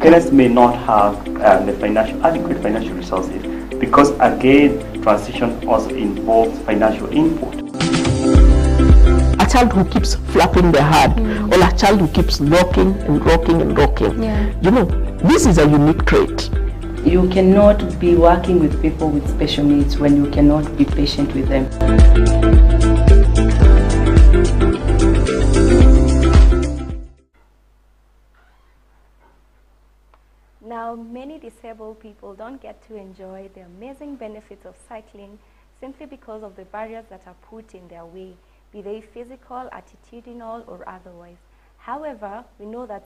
parents may not have the adequate financial resources, because again, transition also involves financial input. A child who keeps flapping their head, or a child who keeps rocking and rocking and rocking. You know, this is a unique trait. You cannot be working with people with special needs when you cannot be patient with them. Now, many disabled people don't get to enjoy the amazing benefits of cycling simply because of the barriers that are put in their way, be they physical, attitudinal, or otherwise. However, we know that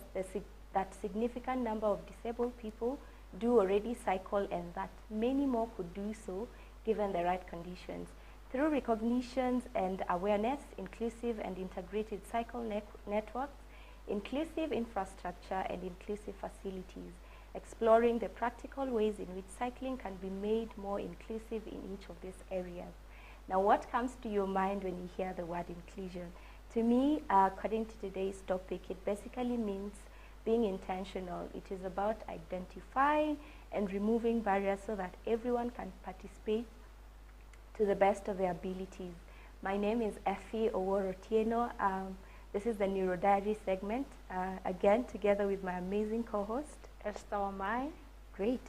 that significant number of disabled people do already cycle, and that many more could do so given the right conditions. Through recognitions and awareness, inclusive and integrated cycle networks, inclusive infrastructure, and inclusive facilities, exploring the practical ways in which cycling can be made more inclusive in each of these areas. Now, what comes to your mind when you hear the word inclusion? To me, according to today's topic, it basically means being intentional. It is about identifying and removing barriers so that everyone can participate to the best of their abilities. My name is Effie Oworotieno. This is the Neurodiaries segment, again, together with my amazing co-host, Esther Wamai. Great.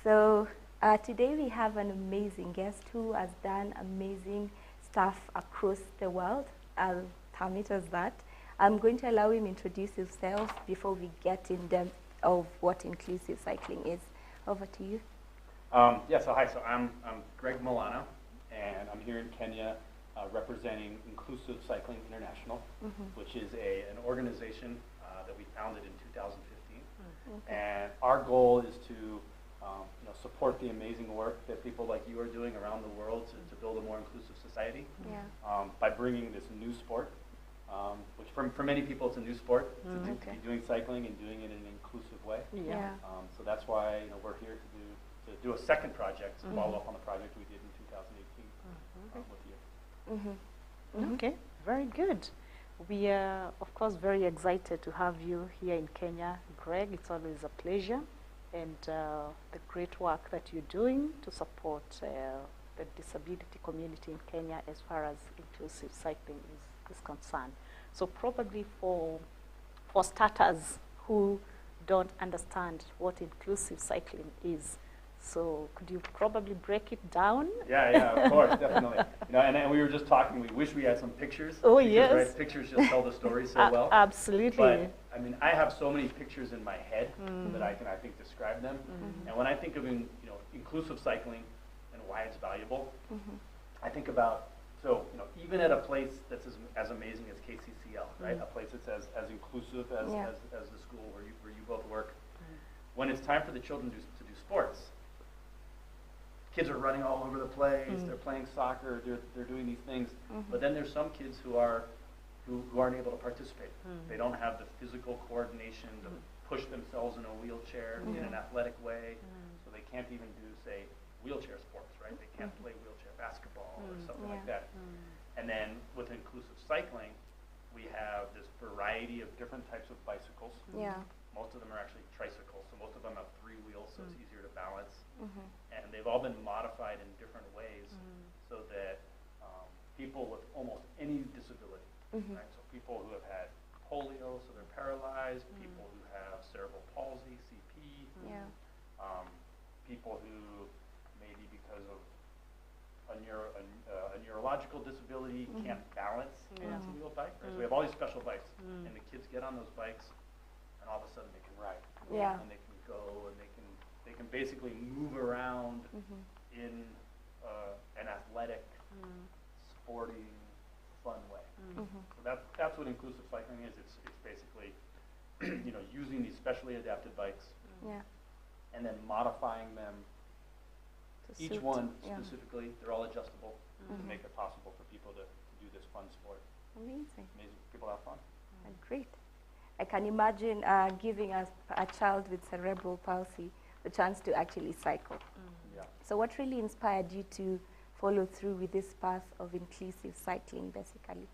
So today we have an amazing guest who has done amazing stuff across the world. I'll term it as that. I'm going to allow him introduce himself before we get in depth of what inclusive cycling is. Over to you. So hi. So I'm Greg Milano, and I'm here in Kenya representing Inclusive Cycling International, which is an organization that we founded in 2015. Okay. And our goal is to support the amazing work that people like you are doing around the world to build a more inclusive society by bringing this new sport, which for many people it's a new sport, to be doing cycling and doing it in an inclusive way. So that's why we're here to do a second project, to follow up on the project we did in 2018 with you. Okay, very good. We are, of course, very excited to have you here in Kenya, Greg. It's always a pleasure, and the great work that you're doing to support the disability community in Kenya as far as inclusive cycling is concerned. So probably for starters who don't understand what inclusive cycling is, so could you probably break it down? Yeah, of course, definitely. And we were just talking, we wish we had some pictures. Oh, because, yes. Right, pictures just tell the story so well. Absolutely. But, I mean, I have so many pictures in my head that I think, describe them. And when I think of, inclusive cycling and why it's valuable, I think about, even at a place that's as amazing as KCCL, right? A place that's as inclusive as the school where you both work. When it's time for the children to do sports, kids are running all over the place. They're playing soccer. They're doing these things. But then there's some kids who aren't able to participate. They don't have the physical coordination to push themselves in a wheelchair in an athletic way. So they can't even do, say, wheelchair sports, right? They can't play wheelchair basketball or something like that. And then with inclusive cycling, we have this variety of different types of bicycles. Most of them are actually tricycles, so most of them have 3 wheels, so it's easier to balance. And they've all been modified in different ways so that people with almost any disability, right? So people who have had polio, so they're paralyzed, people who have cerebral palsy, CP, people who maybe because of a neurological disability can't balance on a two-wheel bike. Right? So we have all these special bikes, and the kids get on those bikes, and all of a sudden they can ride, and they can go, and they can basically move around in an athletic, sporting, fun way. So that's what inclusive cycling is. It's basically using these specially adapted bikes, and then modifying them. Each one specifically, they're all adjustable to make it possible for people to do this fun sport. Amazing. People have fun. Great. I can imagine giving a child with cerebral palsy the chance to actually cycle. So what really inspired you to follow through with this path of inclusive cycling, basically?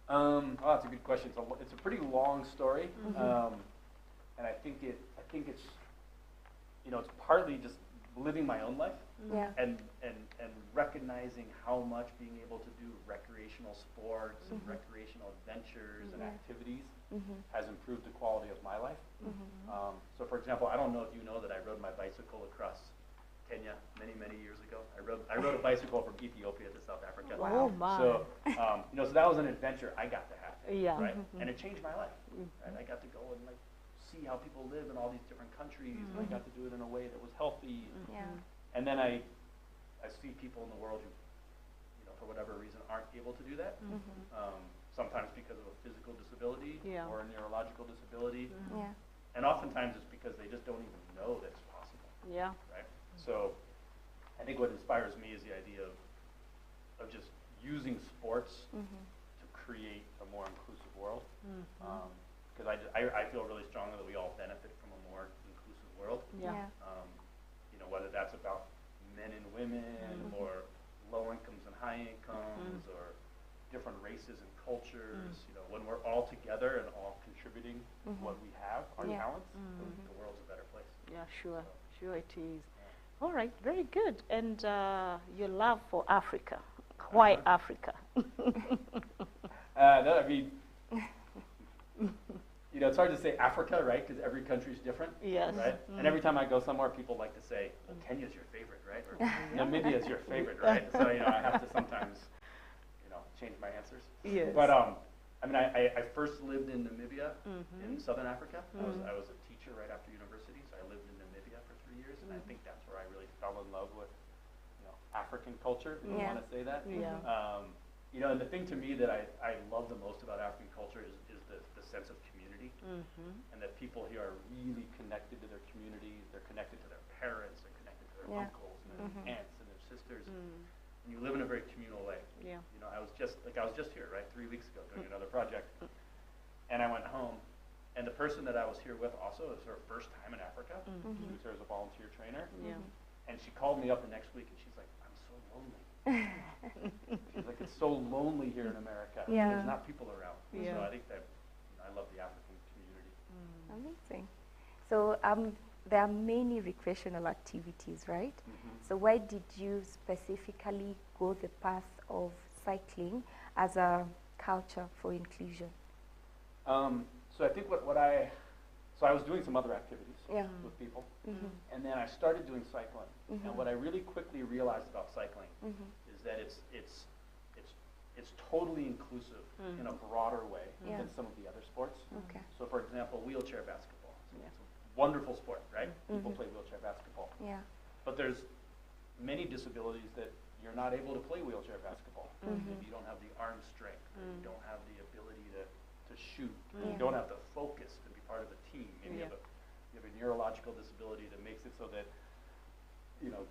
That's a good question. It's a pretty long story, and I think think it's, you know, it's partly just living my own life Yeah. and recognizing how much being able to do recreational sports and recreational adventures and activities has improved the quality of my life. So for example, I don't know if you know that I rode my bicycle across Kenya many years ago. I rode a bicycle from Ethiopia to South Africa. Oh my. So, you know, so that was an adventure I got to have, Yeah. right? And it changed my life, right? I got to go and like see how people live in all these different countries, and I got to do it in a way that was healthy. Yeah. And then I see people in the world who, you know, for whatever reason aren't able to do that. Sometimes because of a physical disability Yeah. or a neurological disability. Yeah. And oftentimes it's because they just don't even know that it's possible, Yeah. right? So I think what inspires me is the idea of just using sports to create a more inclusive world. Because I feel really strongly that we all benefit from a more inclusive world. Yeah. You know, whether that's about men and women or low incomes and high incomes or different races and cultures. You know, when we're all together and all contributing what we have, our Yeah. talents, the world's a better place. Yeah, sure. Sure it is. All right, very good. And your love for Africa. Why Africa? No, I mean, you know, it's hard to say Africa, right? Because every country's different. Yes. Right? And every time I go somewhere, people like to say, well, Kenya's your favorite, right? Or Namibia's your favorite, right? So, you know, I have to sometimes, you know, change my answers. Yes. But, I mean, I first lived in Namibia in Southern Africa. I was a teacher right after university, so I lived in Namibia for 3 years, and I think that's where I really fell in love with, you know, African culture, if you Yeah. want to say that. Yeah. You know, and the thing to me that I love the most about African culture is the sense of community, and that people here are really connected to their communities, they're connected to their parents, they're connected to their Yeah. uncles and their aunts and their sisters, and you live in a very communal way. Yeah. You know, I was just here, right, 3 weeks ago doing another project, and I went home, and the person that I was here with also is her first time in Africa. She was here as a volunteer trainer, Yeah. and she called me up the next week, and she's like, I'm so lonely. She's like, it's so lonely here in America. Yeah. There's not people around. Yeah. So I think that, you know, I love the African community. Amazing. So there are many recreational activities, right? So why did you specifically go the path of cycling as a culture for inclusion? So I think so I was doing some other activities Yeah. with people, and then I started doing cycling. And what I really quickly realized about cycling is that it's totally inclusive in a broader way Yeah. than some of the other sports. Okay. So for example, wheelchair basketball. It's a wonderful sport, right? People play wheelchair basketball. Yeah. But there's many disabilities that you're not able to play wheelchair basketball. Maybe you don't have the arm strength, or you don't have the ability to shoot, or you don't have the focus to be part of a team. Maybe you have a neurological disability that makes it so that, you know,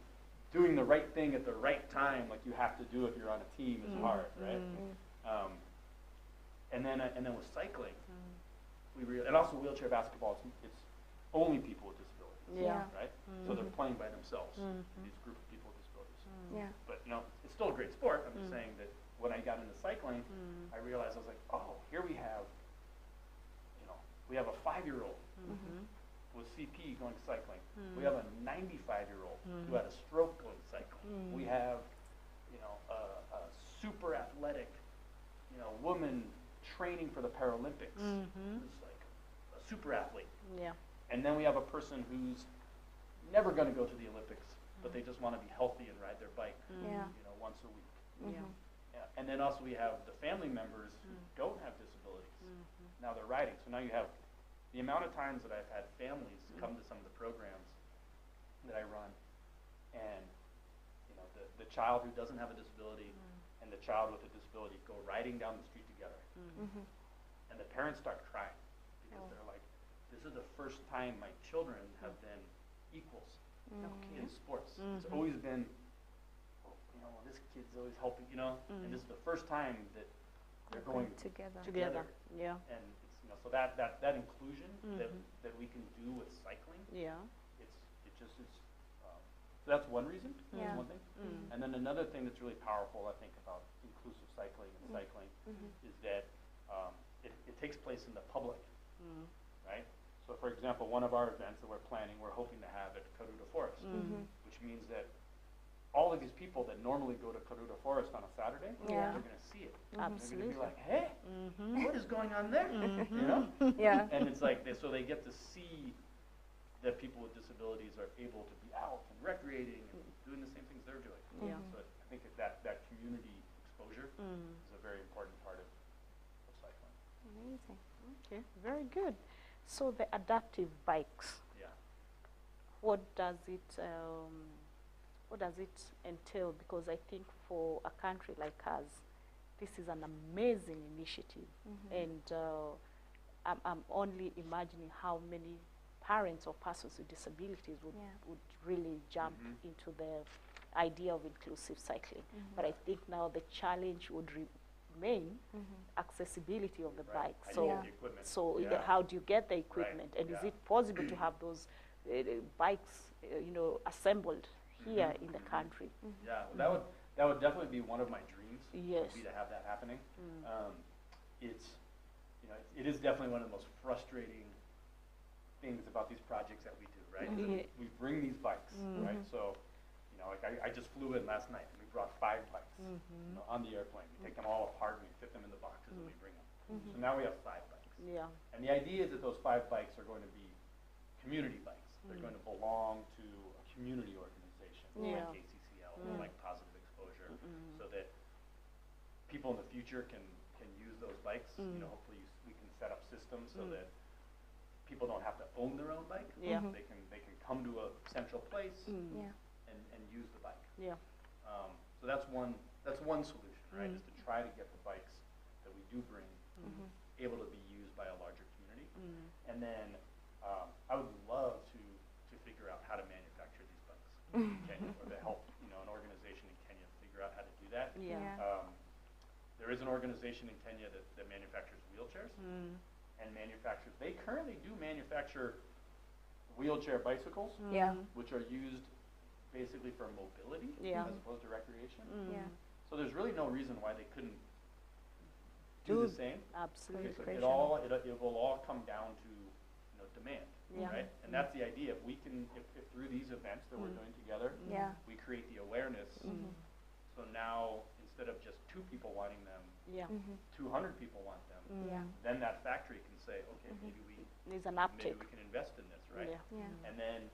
doing the right thing at the right time, like you have to do if you're on a team, is hard, right? And then with cycling, and also wheelchair basketball, it's only people with disabilities, Yeah. right? So they're playing by themselves, these group of people with disabilities. Yeah. But, you know, it's still a great sport. I'm just saying that when I got into cycling, I realized I was like, oh, here we have, you know, we have a 5-year-old with CP going cycling. We have a 95-year-old who had a stroke going cycling. We have, you know, a super athletic, you know, woman training for the Paralympics who's like a super athlete. Yeah. And then we have a person who's never going to go to the Olympics, but they just want to be healthy and ride their bike, Yeah. you know, once a week. Yeah. Yeah. And then also we have the family members who don't have disabilities. Now they're riding. So now you have the amount of times that I've had families come to some of the programs that I run, and you know, the child who doesn't have a disability and the child with a disability go riding down the street together, and the parents start crying because they're like, this is the first time my children have been equals in sports. It's always been, oh, you know, this kid's always helping, you know, and this is the first time that they're going together. Together. Yeah. And it's, you know, so that inclusion that we can do with cycling, Yeah. so that's one reason. Yeah. That's one thing. And then another thing that's really powerful, I think, about inclusive cycling and cycling is that it takes place in the public, right? So for example, one of our events that we're planning, we're hoping to have at Karuta Forest, which means that all of these people that normally go to Karuta Forest on a Saturday, Yeah. they're going to see it. Absolutely. They're going to be like, hey, what is going on there? You know? Yeah. And it's like, so they get to see that people with disabilities are able to be out and recreating and doing the same things they're doing. Yeah. So I think that community exposure is a very important part of cycling. Amazing. Okay, very good. So the adaptive bikes, Yeah. what does it entail? Because I think for a country like us, this is an amazing initiative, and I'm only imagining how many parents or persons with disabilities would really jump into the idea of inclusive cycling. But I think now the challenge would remain accessibility of the Right. bike. I So, need the equipment. Yeah. how do you get the equipment? And is Yeah. it possible to have those bikes, assembled here in the country? Yeah, well, that would definitely be one of my dreams. Yes. Would be to have that happening. It's it is definitely one of the most frustrating things about these projects that we do, right? We bring these bikes, right? So, like I just flew in last night and we brought 5 bikes on the airplane. We take them all apart and we fit them in the boxes and we bring them. So now we have 5 bikes. Yeah. And the idea is that those 5 bikes are going to be community bikes. They're going to belong to a community organization Yeah. like KCCL or like Positive Exposure, so that people in the future can use those bikes. Hopefully we can set up systems so that people don't have to own their own bike. Yeah. They can come to a central place Yeah. and use the bike. Yeah. So that's one solution, right? Is to try to get the bikes that we do bring able to be used by a larger community. And then I would love to figure out how to manufacture these bikes in Kenya, or to help an organization in Kenya figure out how to do that. Yeah. There is an organization in Kenya that manufactures wheelchairs and manufactures. They currently do manufacture wheelchair bicycles, Yeah. which are used basically for mobility Yeah. as opposed to recreation. Yeah. So there's really no reason why they couldn't do the same. Absolutely. So it will all come down to demand, Yeah. right? And that's the idea. If we can, if through these events that we're doing together, Yeah. we create the awareness. So now instead of just 2 people wanting them, Yeah. 200 people want them. Yeah. Then that factory can say, okay, maybe we There's an maybe uptick. we can invest in this, right? Yeah. Yeah. And then,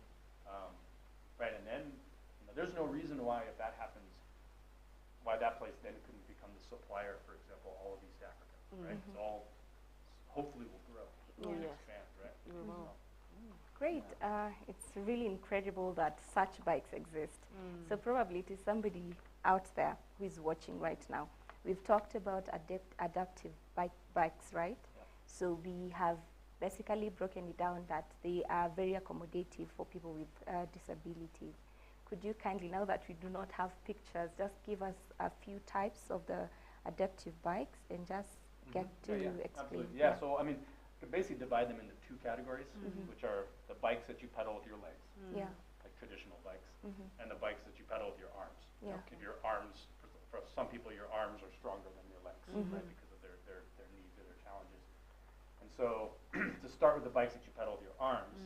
there's no reason why, if that happens, why that place then couldn't become the supplier, for example, all of East Africa, right? It's all hopefully will grow, and Yes. expand, right? will. Great. It's really incredible that such bikes exist. So probably to somebody out there who is watching right now, we've talked about adaptive bikes, right? Yeah. So we have basically broken it down that they are very accommodative for people with disabilities. Could you kindly, now that we do not have pictures, just give us a few types of the adaptive bikes and just get to explain? Absolutely. Yeah, so I mean, you can basically divide them into 2 categories, which are the bikes that you pedal with your legs, Yeah. like traditional bikes, and the bikes that you pedal with your arms. Yeah. If your arms, for some people, your arms are stronger than your legs, right, because of their needs or their challenges. And so, to start with the bikes that you pedal with your arms,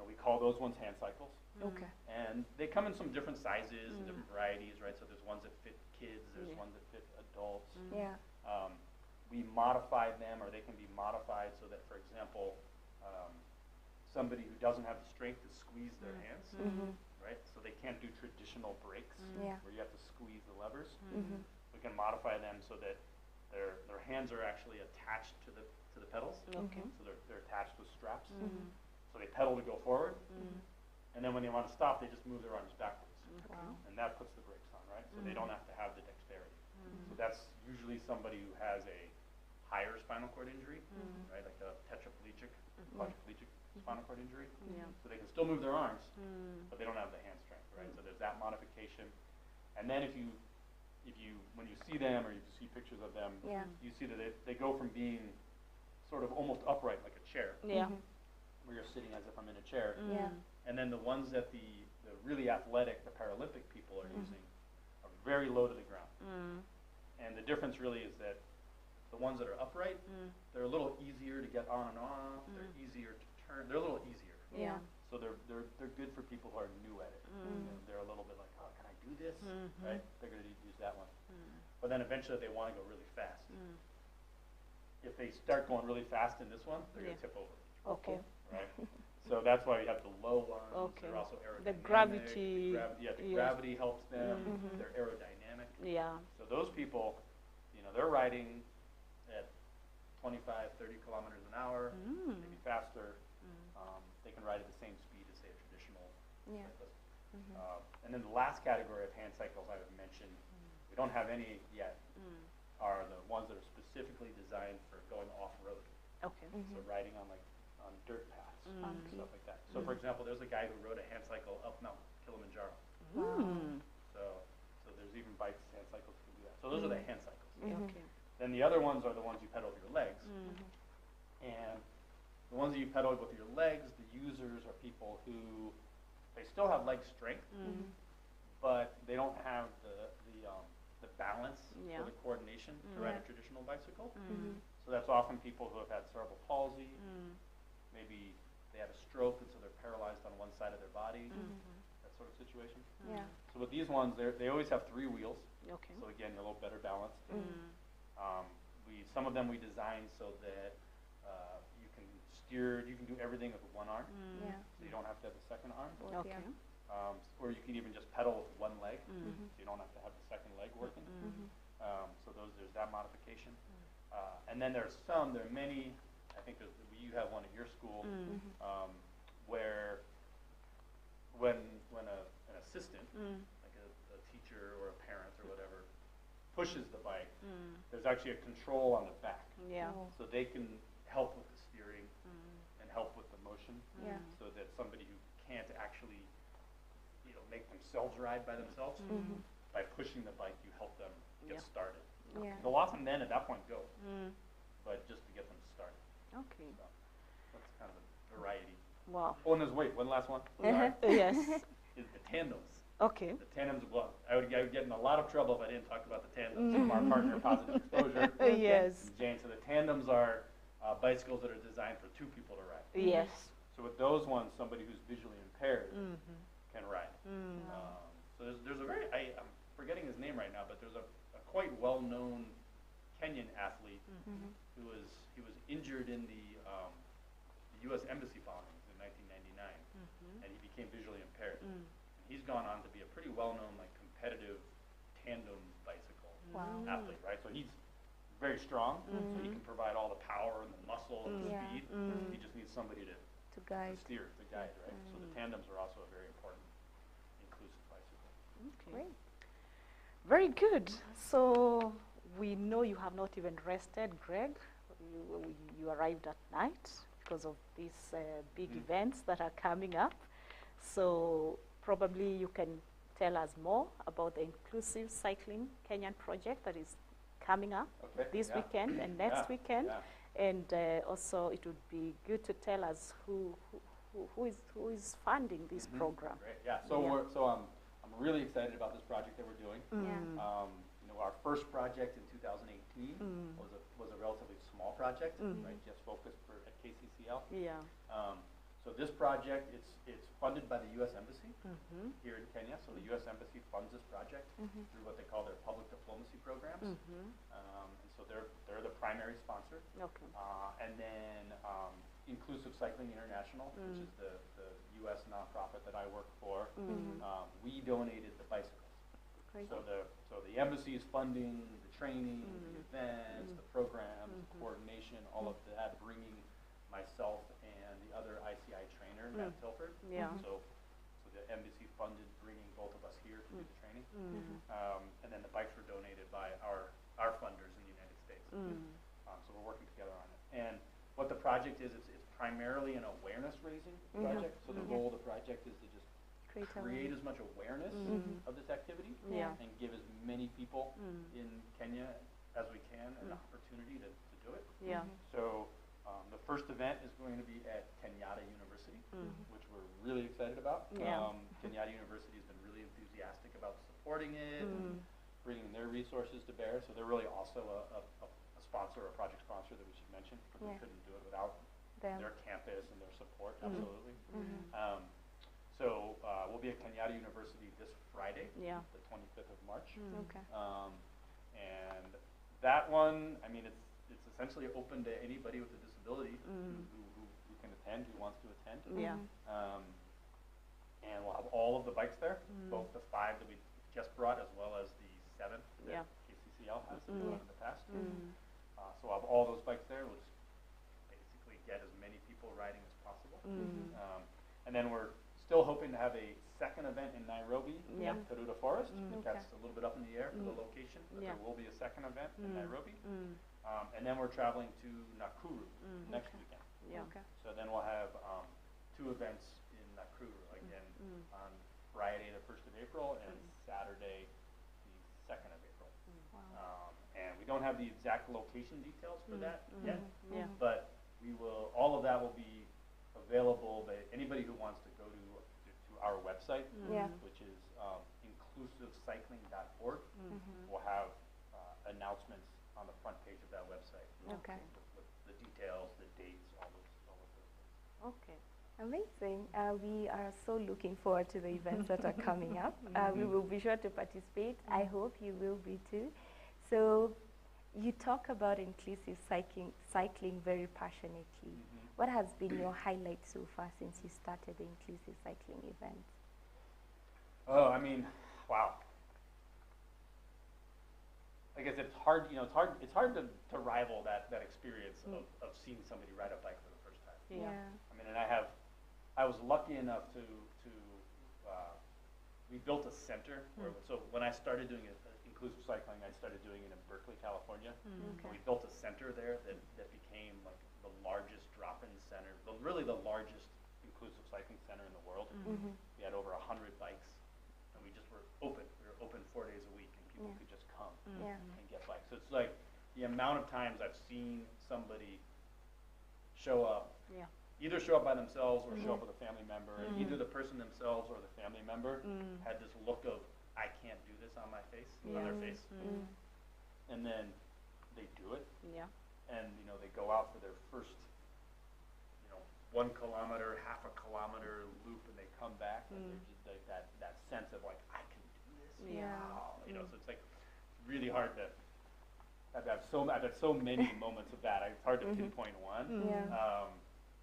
we call those ones hand cycles. Okay. And they come in some different sizes and different varieties, right? So there's ones that fit kids, there's Yeah. ones that fit adults. Yeah. We modify them, or they can be modified so that, for example, somebody who doesn't have the strength to squeeze their hands, right? So they can't do traditional brakes Yeah. where you have to squeeze the levers. We can modify them so that their hands are actually attached to the pedals. Okay. So they're attached with straps. So they pedal to go forward, and then when they want to stop, they just move their arms backwards, Wow. and that puts the brakes on, right? So they don't have to have the dexterity. So that's usually somebody who has a higher spinal cord injury, right, like a tetraplegic, quadriplegic spinal cord injury. Yeah. So they can still move their arms, but they don't have the hand strength, right? So there's that modification. And then when you see them or you see pictures of them, Yeah. you see that they go from being sort of almost upright like a chair, Yeah. where you're sitting as if I'm in a chair. Yeah. And then the ones that the really athletic, the Paralympic people are using are very low to the ground. And the difference really is that the ones that are upright, they're a little easier to get on and off. They're easier to turn. They're a little easier. Yeah. So they're good for people who are new at it. You know, they're a little bit like, oh, can I do this? Right? They're going to use that one. But then eventually they want to go really fast. If they start going really fast in this one, they're going to tip over. Okay. Right? So that's why we have the low ones. Okay. They're also aerodynamic. The gravity. The gravity helps them. They're aerodynamic. Yeah. So those people, you know, they're riding at 25, 30 kilometers an hour, maybe faster. They can ride at the same speed as, say, a traditional cyclist. And then the last category of hand cycles I would mention, we don't have any yet, are the ones that are specifically designed for going off-road. Okay. So riding on dirt paths and stuff like that. So for example, there's a guy who rode a hand cycle up Mount Kilimanjaro. So there's even bikes, hand cycles can do that. So those are the hand cycles. Okay. Then the other ones are the ones you pedal with your legs. And the ones that you pedal with your legs, the users are people who, they still have leg strength, but they don't have the balance or the coordination to ride a traditional bicycle. So that's often people who have had cerebral palsy, maybe they had a stroke and so they're paralyzed on one side of their body, that sort of situation. Yeah. So with these ones, they always have 3 wheels. Okay. So again, they're a little better balanced. Some of them we designed so that you can steer, you can do everything with one arm. Yeah. So you don't have to have the second arm. Okay. Yeah. Or you can even just pedal with one leg, so you don't have to have the second leg working. So there's that modification. And then there are many, I think you have one at your school, where when an assistant, like a teacher or a parent or whatever, pushes the bike, there's actually a control on the back. Yeah. So they can help with the steering and help with the motion, Yeah. so that somebody who can't actually, make themselves ride by themselves, by pushing the bike, you help them get started. Yeah. They'll often then at that point go, but just to get them started. Okay. So that's kind of a variety. Wow. Oh, and there's one last one. Sorry, Yes. is the tandems. Okay. The tandems, well, I would get in a lot of trouble if I didn't talk about the tandems from our partner, Positive Exposure. Yes. And Jane, so the tandems are bicycles that are designed for 2 people to ride. Yes. So with those ones, somebody who's visually impaired can ride. So there's a I'm forgetting his name right now, but there's a quite well-known Kenyan athlete who was injured in the U.S. Embassy bombings in 1999, and he became visually impaired. And he's gone on to be a pretty well-known, competitive tandem bicycle athlete, right? So he's very strong, so he can provide all the power and the muscle and the speed. He just needs somebody to guide. steer, to guide, right? So the tandems are also a very important inclusive bicycle. Okay. Great. Very good. So we know you have not even rested, Greg. You arrived at night because of these big events that are coming up. So probably you can tell us more about the Inclusive Cycling Kenyan project that is coming up this weekend and next weekend. Yeah. And also it would be good to tell us who is funding this program. Great. Yeah. So I'm really excited about this project that we're doing. Yeah. Our first project in 2018 was a relatively small project, right? Just focused at KCCL. Yeah. So this project, it's funded by the U.S. Embassy here in Kenya. So the U.S. Embassy funds this project through what they call their public diplomacy programs. And so they're the primary sponsor. Okay. And then Inclusive Cycling International, which is the U.S. nonprofit that I work for, we donated the bicycles. Great. So the embassy is funding the training, the events, the programs, the coordination, all of that, bringing myself and the other ICI trainer, Matt Tilford. Yeah. So the embassy funded bringing both of us here to do the training. And then the bikes were donated by our funders in the United States. So we're working together on it. And what the project is, it's primarily an awareness raising project. So the goal of the project is to just create as much awareness of this activity and give as many people in Kenya as we can an opportunity to do it. Yeah. So the first event is going to be at Kenyatta University, which we're really excited about. Yeah. Kenyatta University has been really enthusiastic about supporting it and bringing their resources to bear. So they're really also a sponsor or project sponsor that we should mention, because we couldn't do it without Them. their campus and their support, absolutely. So we'll be at Kenyatta University this Friday, Yeah. the 25th of March. Okay. And that one, I mean, it's essentially open to anybody with a disability who can attend, who wants to attend. Yeah. And we'll have all of the bikes there, both the 5 that we just brought as well as the 7 that KCCL has in the past. So we'll have all those bikes there. We'll just basically get as many people riding as possible. And then we're still hoping to have a second event in Nairobi at Peruta Forest. That's a little bit up in the air for the location, but there will be a second event in Nairobi. And then we're traveling to Nakuru next weekend. Okay. So then we'll have 2 events in Nakuru again on Friday the 1st of April and Saturday the 2nd of April. And we don't have the exact location details for that yet, but we will. All of that will be available. But anybody who wants to go to our website, which is inclusivecycling.org, will have announcements on the front page of that website. Okay. With the details, the dates, all of those things. Okay. Amazing. We are so looking forward to the events that are coming up. We will be sure to participate. I hope you will be too. So you talk about inclusive cycling very passionately. What has been your highlight so far since you started the inclusive cycling events? Oh, I mean, wow. I guess it's hard, it's hard to rival that experience of seeing somebody ride a bike for the first time. Yeah. I mean, and I was lucky enough to we built a center where, so when I started doing inclusive cycling, I started doing it in Berkeley, California. And we built a center there that became like the largest drop-in center, really the largest inclusive cycling center in the world. We had over 100 bikes, and we just were open. We were open 4 days a week, and people could just come and get bikes. So it's like the amount of times I've seen somebody show up, either show up by themselves or show up with a family member, and either the person themselves or the family member had this look of, I can't do this on my face, on their face. And then they do it. And they go out for their first 1 kilometer, half a kilometer loop, and they come back and they're just like that sense of like, I can do this. Wow. So it's like really hard to I've had so many moments of that. It's hard to pinpoint one.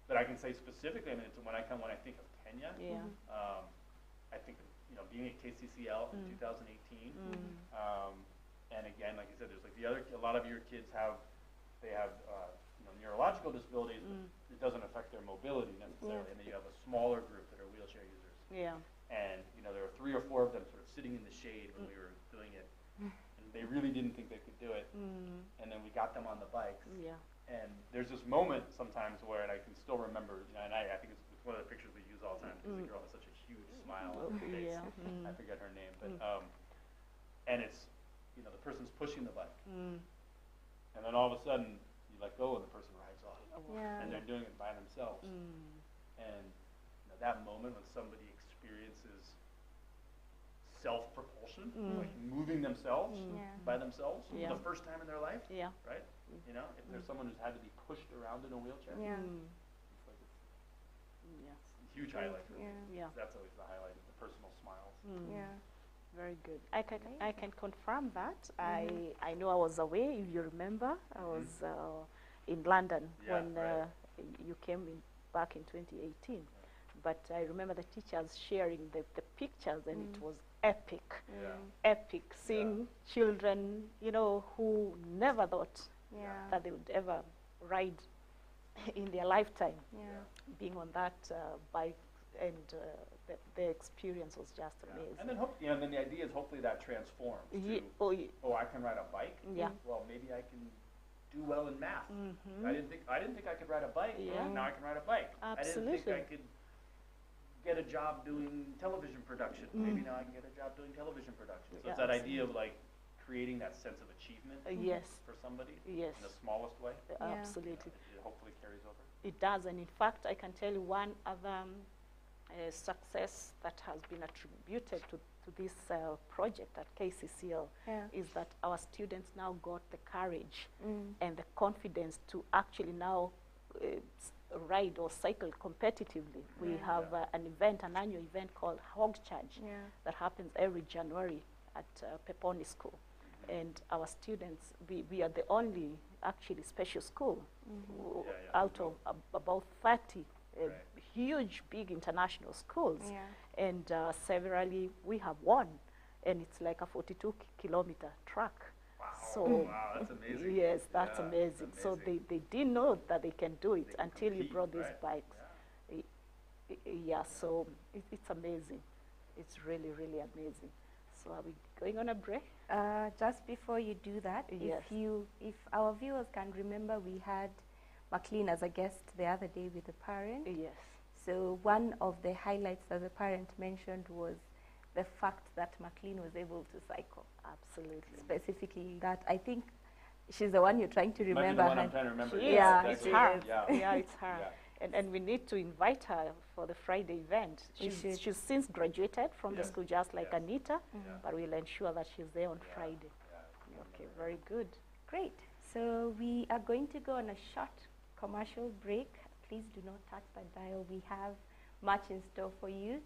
But I can say specifically, I mean, when I think of Kenya, I think of being at KCCL in 2018, and again, like I said, there's like a lot of your kids have neurological disabilities, but it doesn't affect their mobility necessarily. And then you have a smaller group that are wheelchair users. And there were 3 or 4 of them sort of sitting in the shade when we were doing it, and they really didn't think they could do it. And then we got them on the bikes. And there's this moment sometimes where, and I can still remember, and I think it's one of the pictures we use all the time because the girl has such a huge smile on her face. I forget her name, but and it's the person's pushing the bike, and then all of a sudden you let go and the person rides off, and they're doing it by themselves. And that moment when somebody experiences self-propulsion, like moving themselves by themselves for the first time in their life, right? If there's someone who's had to be pushed around in a wheelchair, it's like it's a huge highlight for me. That's always the highlight, the personal smiles. Very good. I can confirm that. I know I was away. If you remember, I was in London when you came back in 2018. But I remember the teachers sharing the pictures, and it was epic. Epic, seeing children, who never thought that they would ever ride in their lifetime, being on that bike, and the experience was just amazing. And then, then the idea is hopefully that transforms to, I can ride a bike. Well, maybe I can do well in math. I didn't think I could ride a bike. Now I can ride a bike. Absolutely. I didn't think I could get a job doing television production. Maybe now I can get a job doing television production. So it's that idea of like creating that sense of achievement for somebody in the smallest way. Absolutely. It hopefully carries over. It does, and in fact, I can tell you one other success that has been attributed to this project at KCCL is that our students now got the courage and the confidence to actually now ride or cycle competitively. We have an annual event called Hog Charge that happens every January at Peponi School. And our students, we are the only actually special school out of about 30 huge, big international schools. And severally we have won. And it's like a 42-kilometer track. Wow. So, wow, that's amazing. Yes, that's amazing. So they didn't know that they can do it until you brought these bikes. So it's amazing. It's really, really amazing. So are we going on a break? Just before you do that, if our viewers can remember, we had McLean as a guest the other day with a parent. Yes. So one of the highlights that the parent mentioned was the fact that McLean was able to cycle. Absolutely. Specifically that, I think she's the one you're trying to remember. Might be the one I'm trying to remember. It's her. Yeah, It's her. And we need to invite her for the Friday event. She's since graduated from the school, just like Anita, but we'll ensure that she's there on Friday. Okay, very good. Great. So we are going to go on a short commercial break. Please do not touch that dial. We have much in store for you.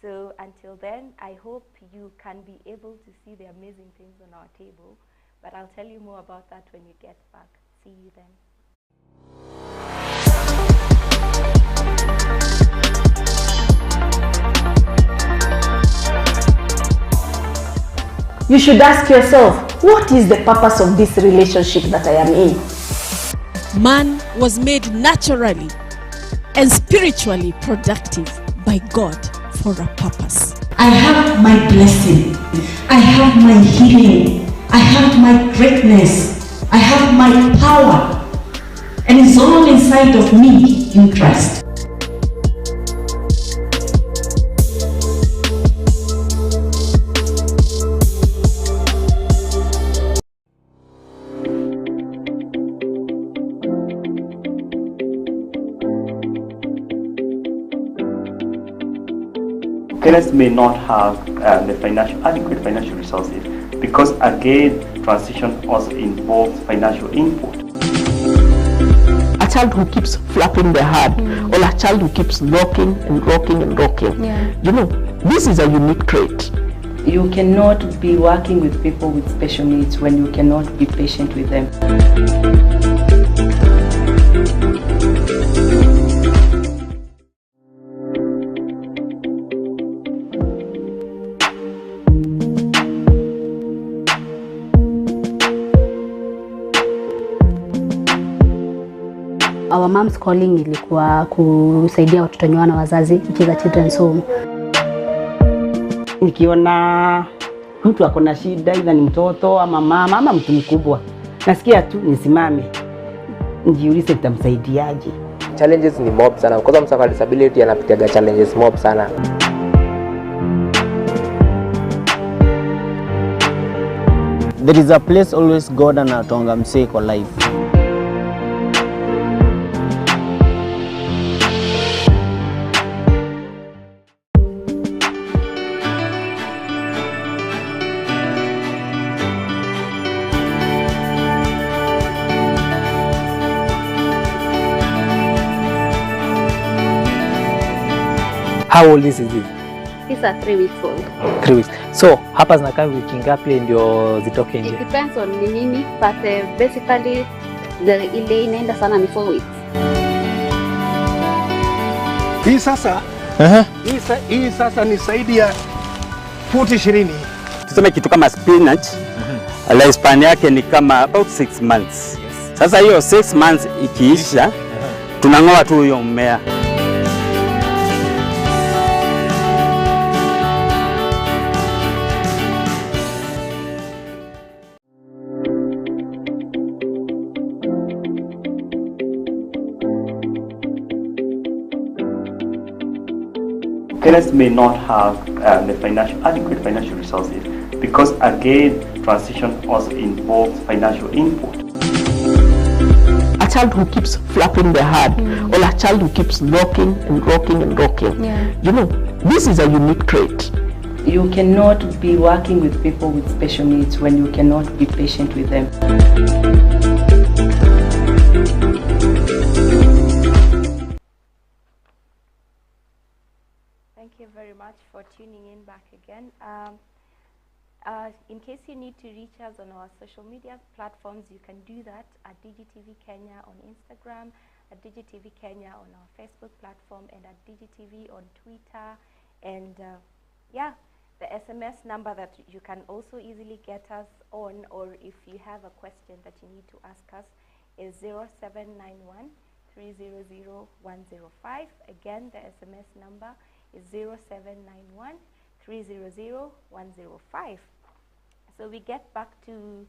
So until then, I hope you can be able to see the amazing things on our table. But I'll tell you more about that when you get back. See you then. You should ask yourself, what is the purpose of this relationship that I am in? Man was made naturally and spiritually productive by God for a purpose. I have my blessing. I have my healing. I have my greatness. I have my power. And it's all inside of me in Christ. Parents may not have the adequate financial resources because, again, transition also involves financial input. A child who keeps flapping their head, or a child who keeps rocking and rocking and rocking. You know, this is a unique trait. You cannot be working with people with special needs when you cannot be patient with them. Our mom's calling ilikuwa kusaidia watoto wenye wana wazazi ikiza children's home. Nikiona mtu akona shida, aidha ni mtoto ama mama ama mtu mkubwa, nasikia tu nisimame nijiulize nitamsaidiaje. Challenges ni mob sana. Kwa sababu mtu with disability anapitia challenges mob sana. There is a place always God anatonga msee kwa life. How old is this? These are 3 weeks old. 3 weeks. So, hapa zinakaa wiki ngapi ndio zitoke nje? It depends on ni nini, but basically ile inaenda sana ni 4 weeks. Hii sasa, hii sasa ni zaidi ya futi 20. Tuseme kitu kama spinach, lifespan yake ni kama about 6 months. Sasa hiyo 6 months ikiisha, tunang'oa tu hiyo mmea. Parents may not have the adequate financial resources because, again, transition also involves financial input. A child who keeps flapping their head, or a child who keeps rocking and rocking and rocking. You know, this is a unique trait. You cannot be working with people with special needs when you cannot be patient with them. Thank you very much for tuning in back again. In case you need to reach us on our social media platforms, you can do that at DGTV Kenya on Instagram, at DGTV Kenya on our Facebook platform, and at DGTV on Twitter. And yeah, the SMS number that you can also easily get us on, or if you have a question that you need to ask us, is 0791 300 105. Again, the SMS number is 0791 300 105. So we get back to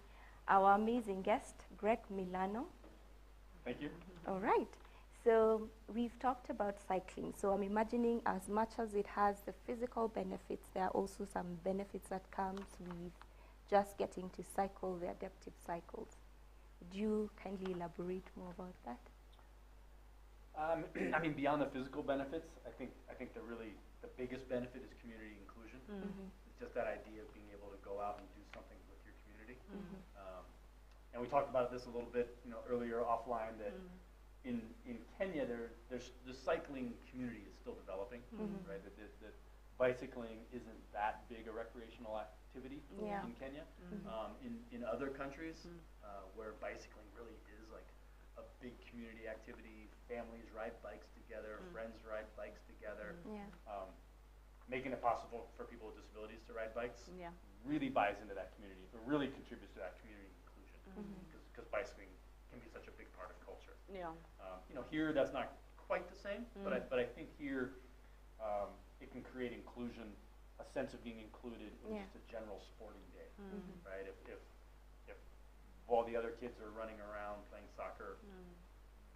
our amazing guest, Greg Milano. Thank you. All right. So we've talked about cycling. So I'm imagining as much as it has the physical benefits, there are also some benefits that comes with just getting to cycle the adaptive cycles. Would you kindly elaborate more about that? I mean, beyond the physical benefits, I think the biggest benefit is community inclusion. Mm-hmm. It's just that idea of being able to go out and do something with your community. Mm-hmm. And we talked about this a little bit, earlier offline, that in Kenya, the cycling community is still developing, right? That bicycling isn't that big a recreational activity in Kenya. In other countries, where bicycling really is like a big community activity, families ride bikes together, friends ride bikes together. Making it possible for people with disabilities to ride bikes really buys into that community. It really contributes to that community inclusion, because bicycling can be such a big part of culture. Here that's not quite the same, but I think here it can create inclusion, a sense of being included in just a general sporting day, right? If while the other kids are running around playing soccer,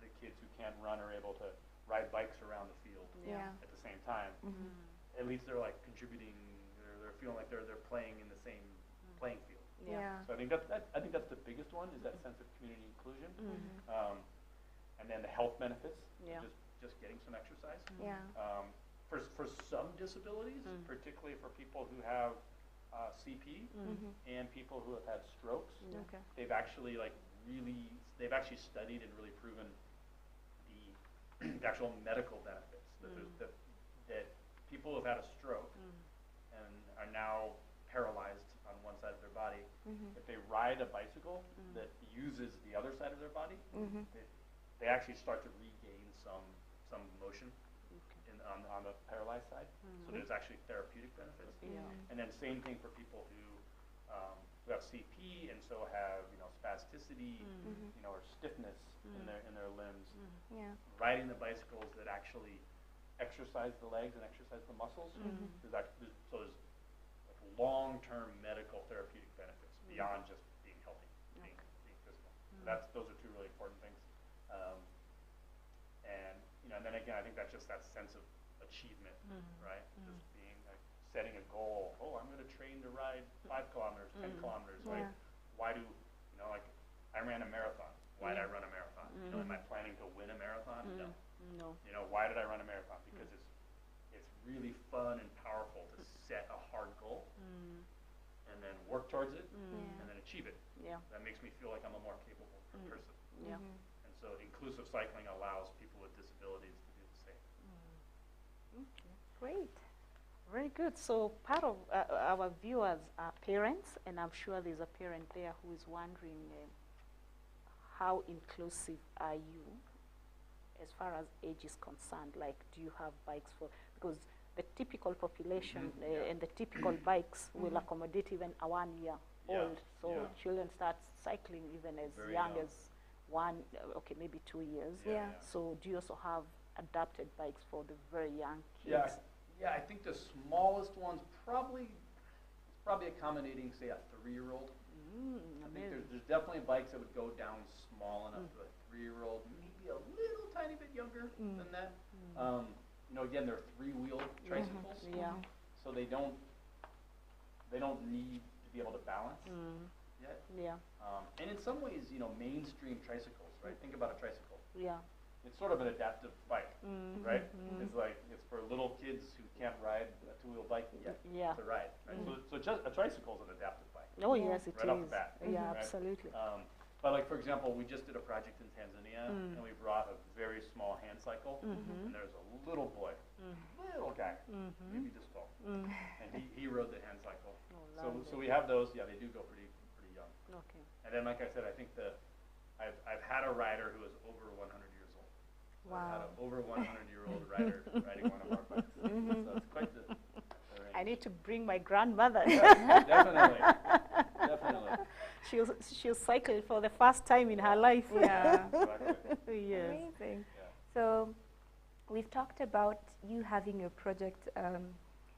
the kids who can't run are able to ride bikes around the field at the same time. At least they're like contributing. They're feeling like they're playing in the same playing field. So I think that's the biggest one, is that sense of community inclusion. And then the health benefits, just getting some exercise. For some disabilities, particularly for people who have CP and people who have had strokes, they've actually studied and really proven the actual medical benefits, that people who have had a stroke and are now paralyzed on one side of their body, if they ride a bicycle that uses the other side of their body, they actually start to regain some motion on the paralyzed side. So there's actually therapeutic benefits. And then same thing for people who have CP and so have spasticity, or stiffness in their limbs. Riding the bicycles that actually exercise the legs and exercise the muscles. There's like long-term medical therapeutic benefits beyond just being healthy, being physical. So those are two really important things. And then again, I think that's just that sense of achievement, right? Just being like setting a goal. Oh, I'm going to train to ride 5 kilometers, 10 kilometers. Right? Why do I ran a marathon? Why did I run a marathon? Am I planning to win a marathon? No. Why did I run a marathon? Because it's really fun and powerful to set a hard goal and then work towards it and then achieve it. That makes me feel like I'm a more capable person. And so inclusive cycling allows people with disabilities to do the same. Great. Very good. So part of our viewers are parents, and I'm sure there's a parent there who is wondering how inclusive are you as far as age is concerned? Like, do you have bikes for, because the typical population and the typical bikes will accommodate even a 1 year old. So children start cycling even as young as 1, okay, maybe 2 years. So do you also have adapted bikes for the very young kids? Yeah, I think the smallest one's probably accommodating, say, a 3-year-old. I think there's definitely bikes that would go down small enough to a 3-year-old, maybe a little tiny bit younger than that. Again, they're 3-wheel tricycles, so they don't need to be able to balance yet. And in some ways, mainstream tricycles, right? Think about a tricycle. it's sort of an adaptive bike, right? It's like, it's for little kids who can't ride a two-wheel bike yet to ride. Right? So just a tricycle is an adaptive bike. Oh yes, it is. Right off the bat. Yeah, right? absolutely. But like, for example, we just did a project in Tanzania, and we brought a very small hand cycle, and there's a little boy, little guy, maybe this tall, and he rode the hand cycle. So we have those. Yeah, they do go pretty young. Okay. And then, like I said, I think I've had a rider who is over 100 years old. So I've had an over 100-year-old rider riding one of our bikes. So it's quite the range. I need to bring my grandmother. Definitely. She'll cycle for the first time in her life. Yeah. Yes. Amazing. So we've talked about you having your project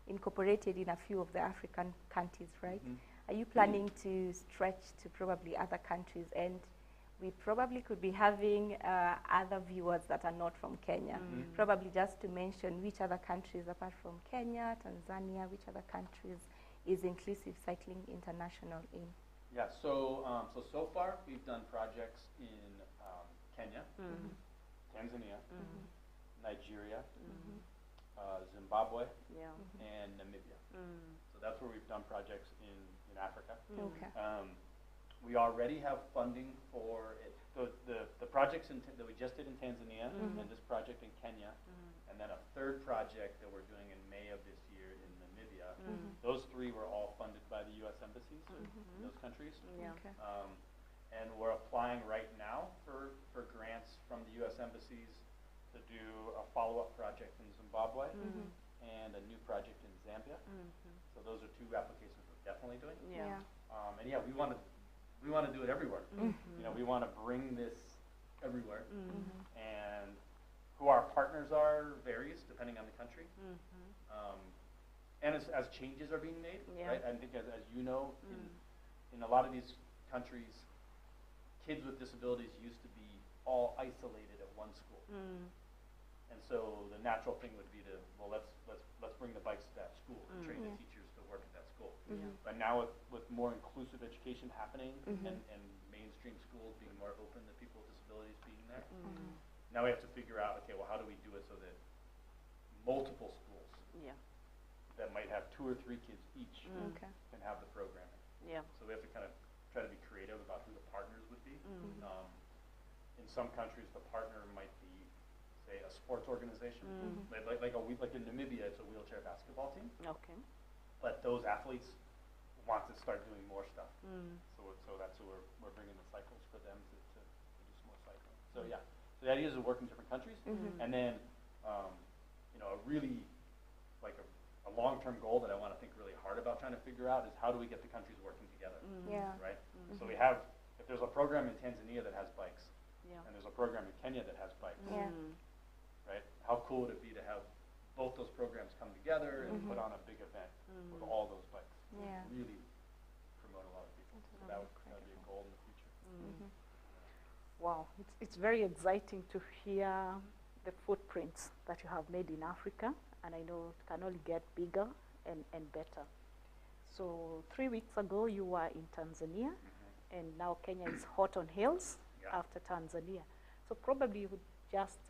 incorporated in a few of the African countries, right? Are you planning to stretch to probably other countries? And we probably could be having other viewers that are not from Kenya. Probably just to mention which other countries apart from Kenya, Tanzania, which other countries is Inclusive Cycling International in? Yeah, so far we've done projects in Kenya, Tanzania, Nigeria, Zimbabwe, and Namibia. So that's where we've done projects in Africa. Okay. We already have funding for it. So the projects that we just did in Tanzania, and this project in Kenya, and then a third project that we're doing in May of this year in Namibia. Those three were all funded by the U.S. embassies in those countries. Yeah. Okay. And we're applying right now for grants from the U.S. embassies to do a follow-up project in Zimbabwe and a new project in Zambia. So those are two applications we're definitely doing. Yeah. And yeah, we want to do it everywhere. You know, we want to bring this everywhere. And who our partners are varies depending on the country. And as changes are being made, right? I think as you know, in a lot of these countries, kids with disabilities used to be all isolated at one school. And so the natural thing would be to, well, let's bring the bikes to that school and train the teachers to work at that school. But now with more inclusive education happening and mainstream schools being more open to people with disabilities being there, now we have to figure out, okay, well, how do we do it so that multiple schools that might have 2 or 3 kids each can have the programming. So we have to kind of try to be creative about who the partners would be. In some countries, the partner might be, say, a sports organization. Like in Namibia, it's a wheelchair basketball team. Okay. But those athletes want to start doing more stuff. So that's who we're bringing the cycles for them to do some more cycling. So yeah, so the idea is to work in different countries, and then you know, a really like a long-term goal that I want to think really hard about trying to figure out is how do we get the countries working together? Right. So we have, if there's a program in Tanzania that has bikes, and there's a program in Kenya that has bikes, right? How cool would it be to have both those programs come together and put on a big event with all those bikes? Really promote a lot of people. So that would be a goal in the future. Wow, it's very exciting to hear the footprints that you have made in Africa, and I know it can only get bigger and better. So 3 weeks ago you were in Tanzania, and now Kenya is hot on heels after Tanzania. So probably you would just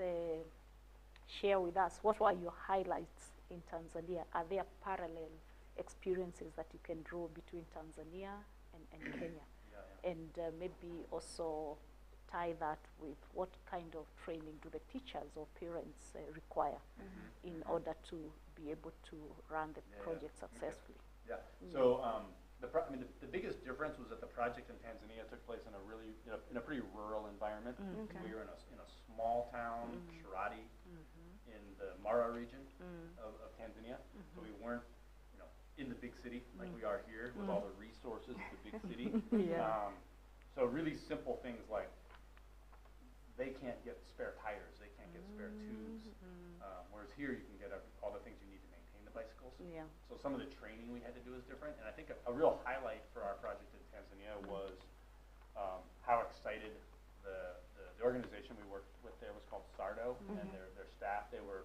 share with us, what were your highlights in Tanzania? Are there parallel experiences that you can draw between Tanzania and Kenya? And maybe also tie that with what kind of training do the teachers or parents require in order to be able to run the project successfully? So the biggest difference was that the project in Tanzania took place in a really, in a pretty rural environment. We were in a small town, Shirati, in the Mara region of Tanzania. So we weren't, in the big city like we are here with all the resources of the big city. So really simple things like they can't get spare tires, they can't get spare tubes, whereas here you can get all the things you need to maintain the bicycles. So some of the training we had to do is different, and I think a real highlight for our project in Tanzania was how excited the organization we worked with there was called Sardo, and their staff. They were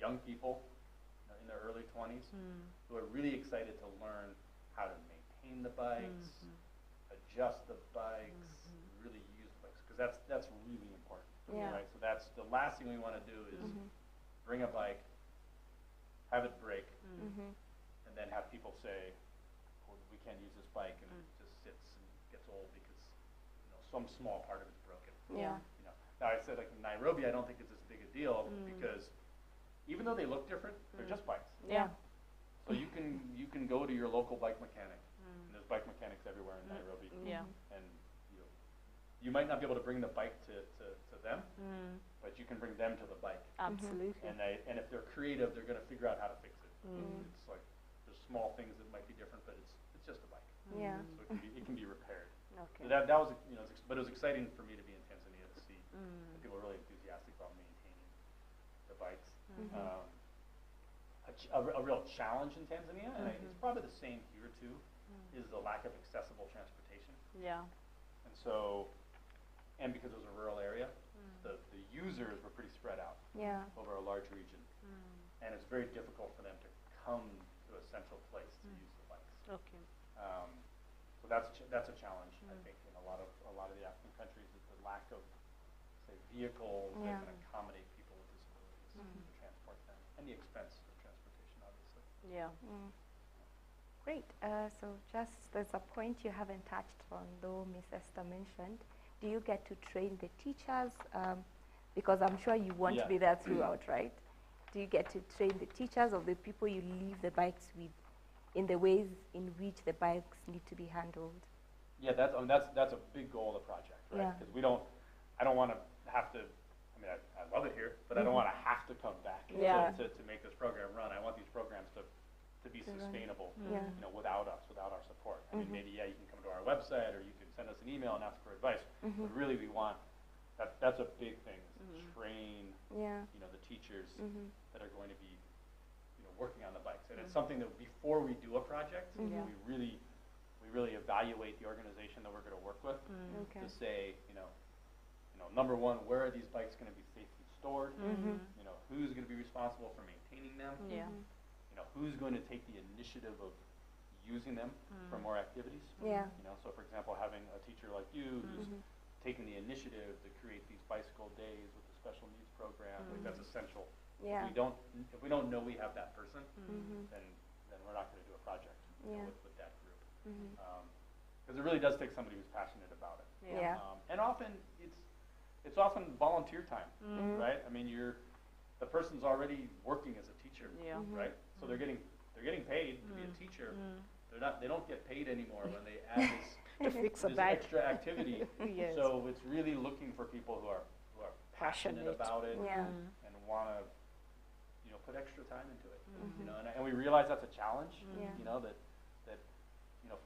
young people in their early 20s who were really excited to learn how to maintain the bikes, adjust the bikes, really use the bikes, because that's really important. Yeah. Right. So that's the last thing we want to do is bring a bike, have it break, and then have people say, well, we can't use this bike, and it just sits and gets old because some small part of it's broken. Yeah. Now I said, like in Nairobi, I don't think it's as big a deal because even though they look different, they're just bikes. Yeah. So you can go to your local bike mechanic, and there's bike mechanics everywhere in Nairobi. Yeah. And you might not be able to bring the bike to them, but you can bring them to the bike. Absolutely. And if they're creative, they're going to figure out how to fix it. It's like there's small things that might be different, but it's just a bike. Yeah. So it can be repaired. Okay. So that was but it was exciting for me to be in Tanzania to see that people are really enthusiastic about maintaining the bikes. A real challenge in Tanzania, and it's probably the same here too, is the lack of accessible transportation. Yeah. And so, and because it was a rural area, the users were pretty spread out over a large region. And it's very difficult for them to come to a central place to use the bikes. Okay. So that's a challenge, I think, in a lot of the African countries, is the lack of, say, vehicles that can accommodate people with disabilities to transport them, and the expense of transportation, obviously. Yeah. Great. So just there's a point you haven't touched on, though Miss Esther mentioned. Do you get to train the teachers? Because I'm sure you want to be there throughout, right? Do you get to train the teachers of the people you leave the bikes with in the ways in which the bikes need to be handled? Yeah, that's a big goal of the project, right? Because I don't want to have to. I mean, I love it here, but I don't want to have to come back to make this program run. I want these programs to be sustainable, without us, without our support. I mean, maybe you can come to our website, or you can send us an email and ask for advice. But really, we want that's a big thing, is to train the teachers that are going to be working on the bikes. And it's something that before we do a project, we really evaluate the organization that we're going to work with to say, number one, where are these bikes going to be safely stored? Who's going to be responsible for maintaining them? Who's going to take the initiative of using them for more activities? So for example, having a teacher like you who's taking the initiative to create these bicycle days with the special needs program, like that's essential. If we don't know we have that person, then we're not going to do a project with that group. Because it really does take somebody who's passionate about it. And often it's often volunteer time, right? I mean, the person's already working as a teacher, right? So they're getting paid to be a teacher. They don't get paid anymore when they add this extra activity. So it's really looking for people who are passionate about it and want to put extra time into it. And we realize that's a challenge. That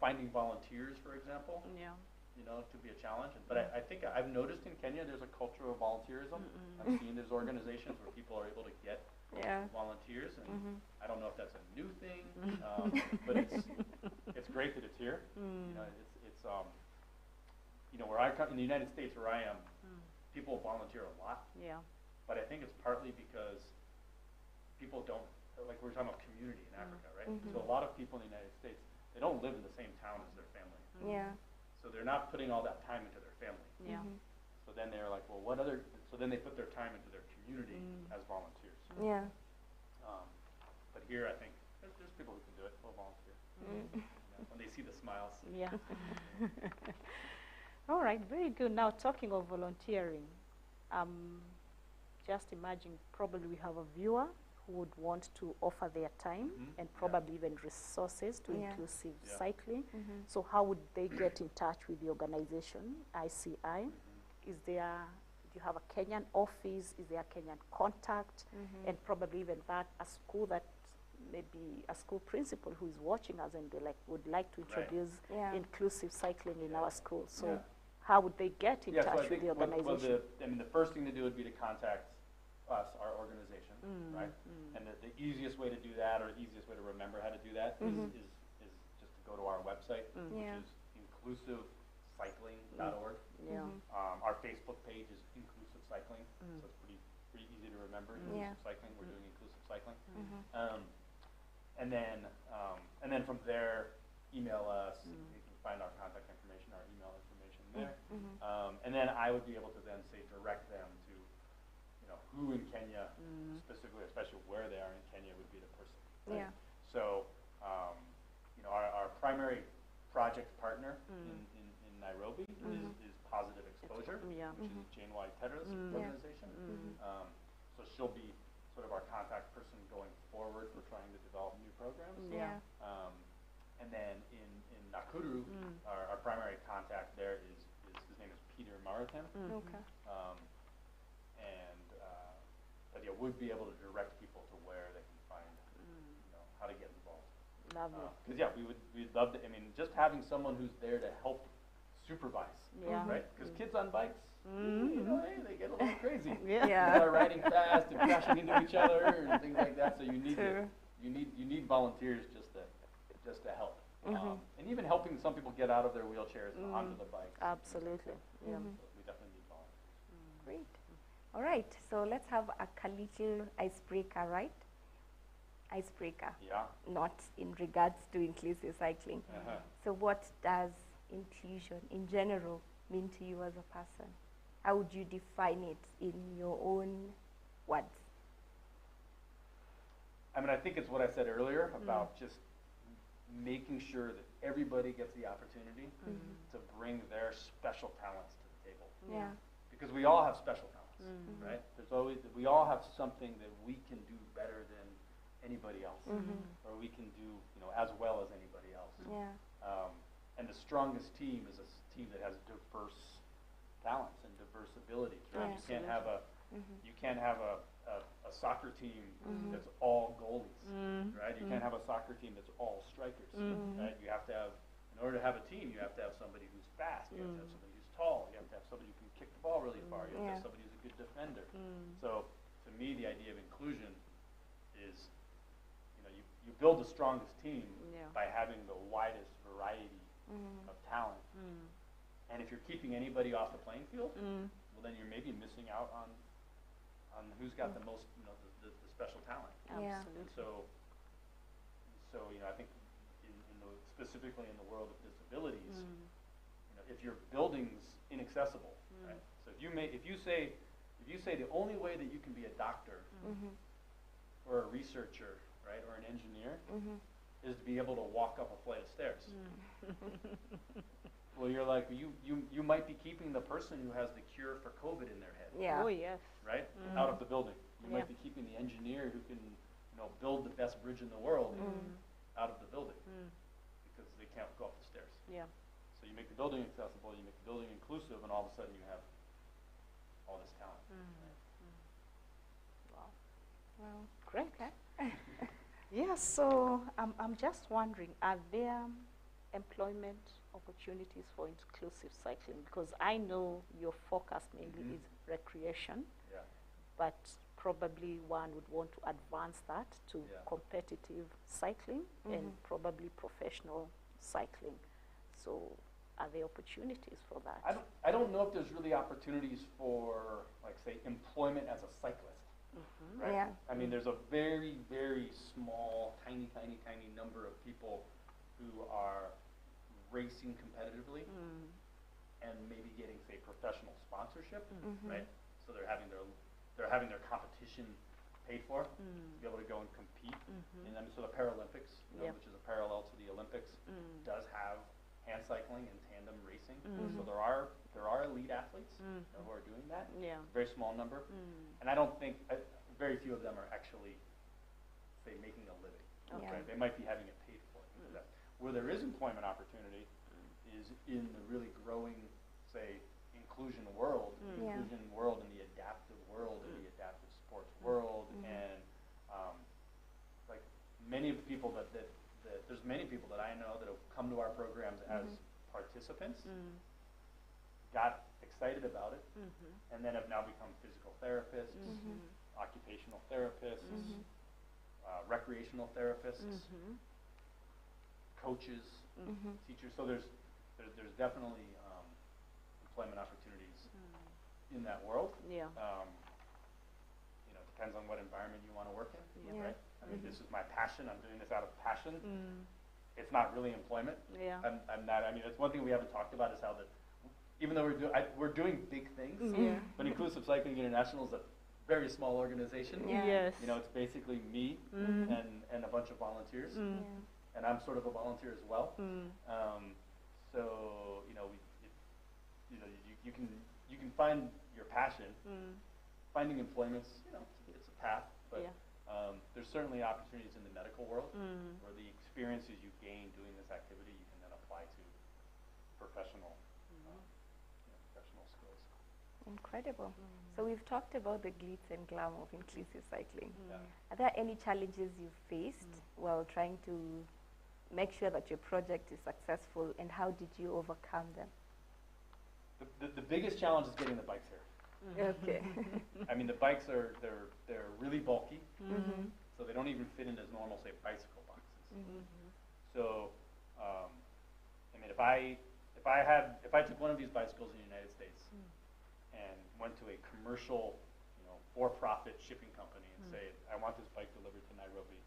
finding volunteers, for example, to be a challenge. But I think I've noticed in Kenya there's a culture of volunteerism. I've seen there's organizations where people are able to get volunteers, and I don't know if that's a new thing, but it's great that it's here. It's where I come in the United States, where I am, people volunteer a lot. But I think it's partly because people don't, like we're talking about community in Africa, right? So a lot of people in the United States, they don't live in the same town as their family. So they're not putting all that time into their family. So then they're like, well, what other? So then they put their time into their community as volunteers. But here, I think there's people who can do it. Will volunteer when they see the smiles. All right, very good. Now, talking of volunteering, just imagine probably we have a viewer who would want to offer their time and probably even resources to inclusive cycling. So how would they get in touch with the organization, ICI? Do you have a Kenyan office? Is there a Kenyan contact? And probably even that, a school that maybe a school principal who is watching us and would like to introduce inclusive cycling in our school. So how would they get in touch with the organization? The first thing to do would be to contact us, our organization, right? And the easiest way to do that, or the easiest way to remember how to do that, is just to go to our website, which is inclusivecycling.org. Our Facebook page is Inclusive Cycling, so it's pretty easy to remember. Inclusive Cycling, we're doing inclusive cycling. And then from there, email us. You can find our contact information, our email information there. And then I would be able to then say direct them to, who in Kenya specifically, especially where they are in Kenya, would be the person. Right? Yeah. So, our primary project partner in Nairobi is Positive Exposure, which is Jane White Tedder's organization. So she'll be sort of our contact person going forward for trying to develop new programs. And then in Nakuru, our primary contact there is his name is Peter Maritim. Okay. But yeah, would be able to direct people to where they can find, how to get involved. Lovely. Because we'd love to. I mean, just having someone who's there to help supervise, right? Because kids on bikes, hey, they get a little crazy. They are riding fast and crashing into each other and things like that. So you need volunteers just to help. And even helping some people get out of their wheelchairs and onto the bikes. Absolutely. So we definitely need volunteers. Great. All right, so let's have a little icebreaker, right? Icebreaker. Yeah. Not in regards to inclusive cycling. So what does inclusion in general mean to you as a person? How would you define it in your own words? I mean, I think it's what I said earlier about just making sure that everybody gets the opportunity to bring their special talents to the table. Yeah. Because we all have special talents, right? We all have something that we can do better than anybody else, or we can do, as well as anybody else. Yeah. And the strongest team is a team that has diverse talents and diverse abilities, right? You can't have a soccer team that's all goalies, right? You can't have a soccer team that's all strikers, right? You have to have, in order to have a team, you have to have somebody who's fast, you have to have somebody who's tall, you have to have somebody who can kick the ball really far, you have to have somebody who's a good defender. So to me, the idea of inclusion is, you build the strongest team by having the widest variety of talent. And if you're keeping anybody off the playing field, well, then you're maybe missing out on who's got the most, the special talent. Absolutely. And so I think specifically in the world of disabilities, if your building's inaccessible, right? So if you say the only way that you can be a doctor or a researcher, right, or an engineer, is to be able to walk up a flight of stairs. Well, you're like, you might be keeping the person who has the cure for COVID in their head. Yeah. Oh, yes. Right? Out of the building. You might be keeping the engineer who can, build the best bridge in the world out of the building because they can't go up the stairs. Yeah. So you make the building accessible, you make the building inclusive, and all of a sudden you have all this talent. Wow. Well, Great. okay. Yeah, so I'm just wondering, are there employment opportunities for inclusive cycling? Because I know your focus mainly is recreation, but probably one would want to advance that to competitive cycling and probably professional cycling. So are there opportunities for that? I don't know if there's really opportunities for, like, say, employment as a cyclist. Right? Yeah. I mean, there's a very, very small, tiny number of people who are racing competitively and maybe getting, say, professional sponsorship, right? So they're having their competition paid for to be able to go and compete. And then so the Paralympics, which is a parallel to the Olympics, does have hand cycling and tandem racing. So there are elite athletes who are doing that. Yeah. Very small number. And I don't think very few of them are actually, say, making a living. Right? They might be having it paid for. Where there is employment opportunity is in the really growing, say, inclusion world, in the adaptive world, in the adaptive sports world, and like many of the people there's many people that I know that have come to our programs as participants, got excited about it, and then have now become physical therapists, occupational therapists, recreational therapists, coaches, teachers. So there's definitely employment opportunities in that world. Yeah. Depends on what environment you want to work in, right? I mean, this is my passion. I'm doing this out of passion. It's not really employment. Yeah. I'm not. I mean, that's one thing we haven't talked about is how even though we're doing big things, but Inclusive Cycling International is a very small organization. Yes. You know, it's basically me and a bunch of volunteers, and I'm sort of a volunteer as well. So you know, you can find your passion. Finding employment's, you know, it's a path, but there's certainly opportunities in the medical world where the experiences you gain doing this activity you can then apply to professional professional skills. Incredible. So we've talked about the glitz and glam of inclusive cycling. Are there any challenges you've faced while trying to make sure that your project is successful, and how did you overcome them? The biggest challenge is getting the bikes here. Okay. I mean, the bikes they're really bulky, so they don't even fit into normal, say, bicycle boxes. So, I mean, if I took one of these bicycles in the United States and went to a commercial, you know, for-profit shipping company and say, I want this bike delivered to Nairobi,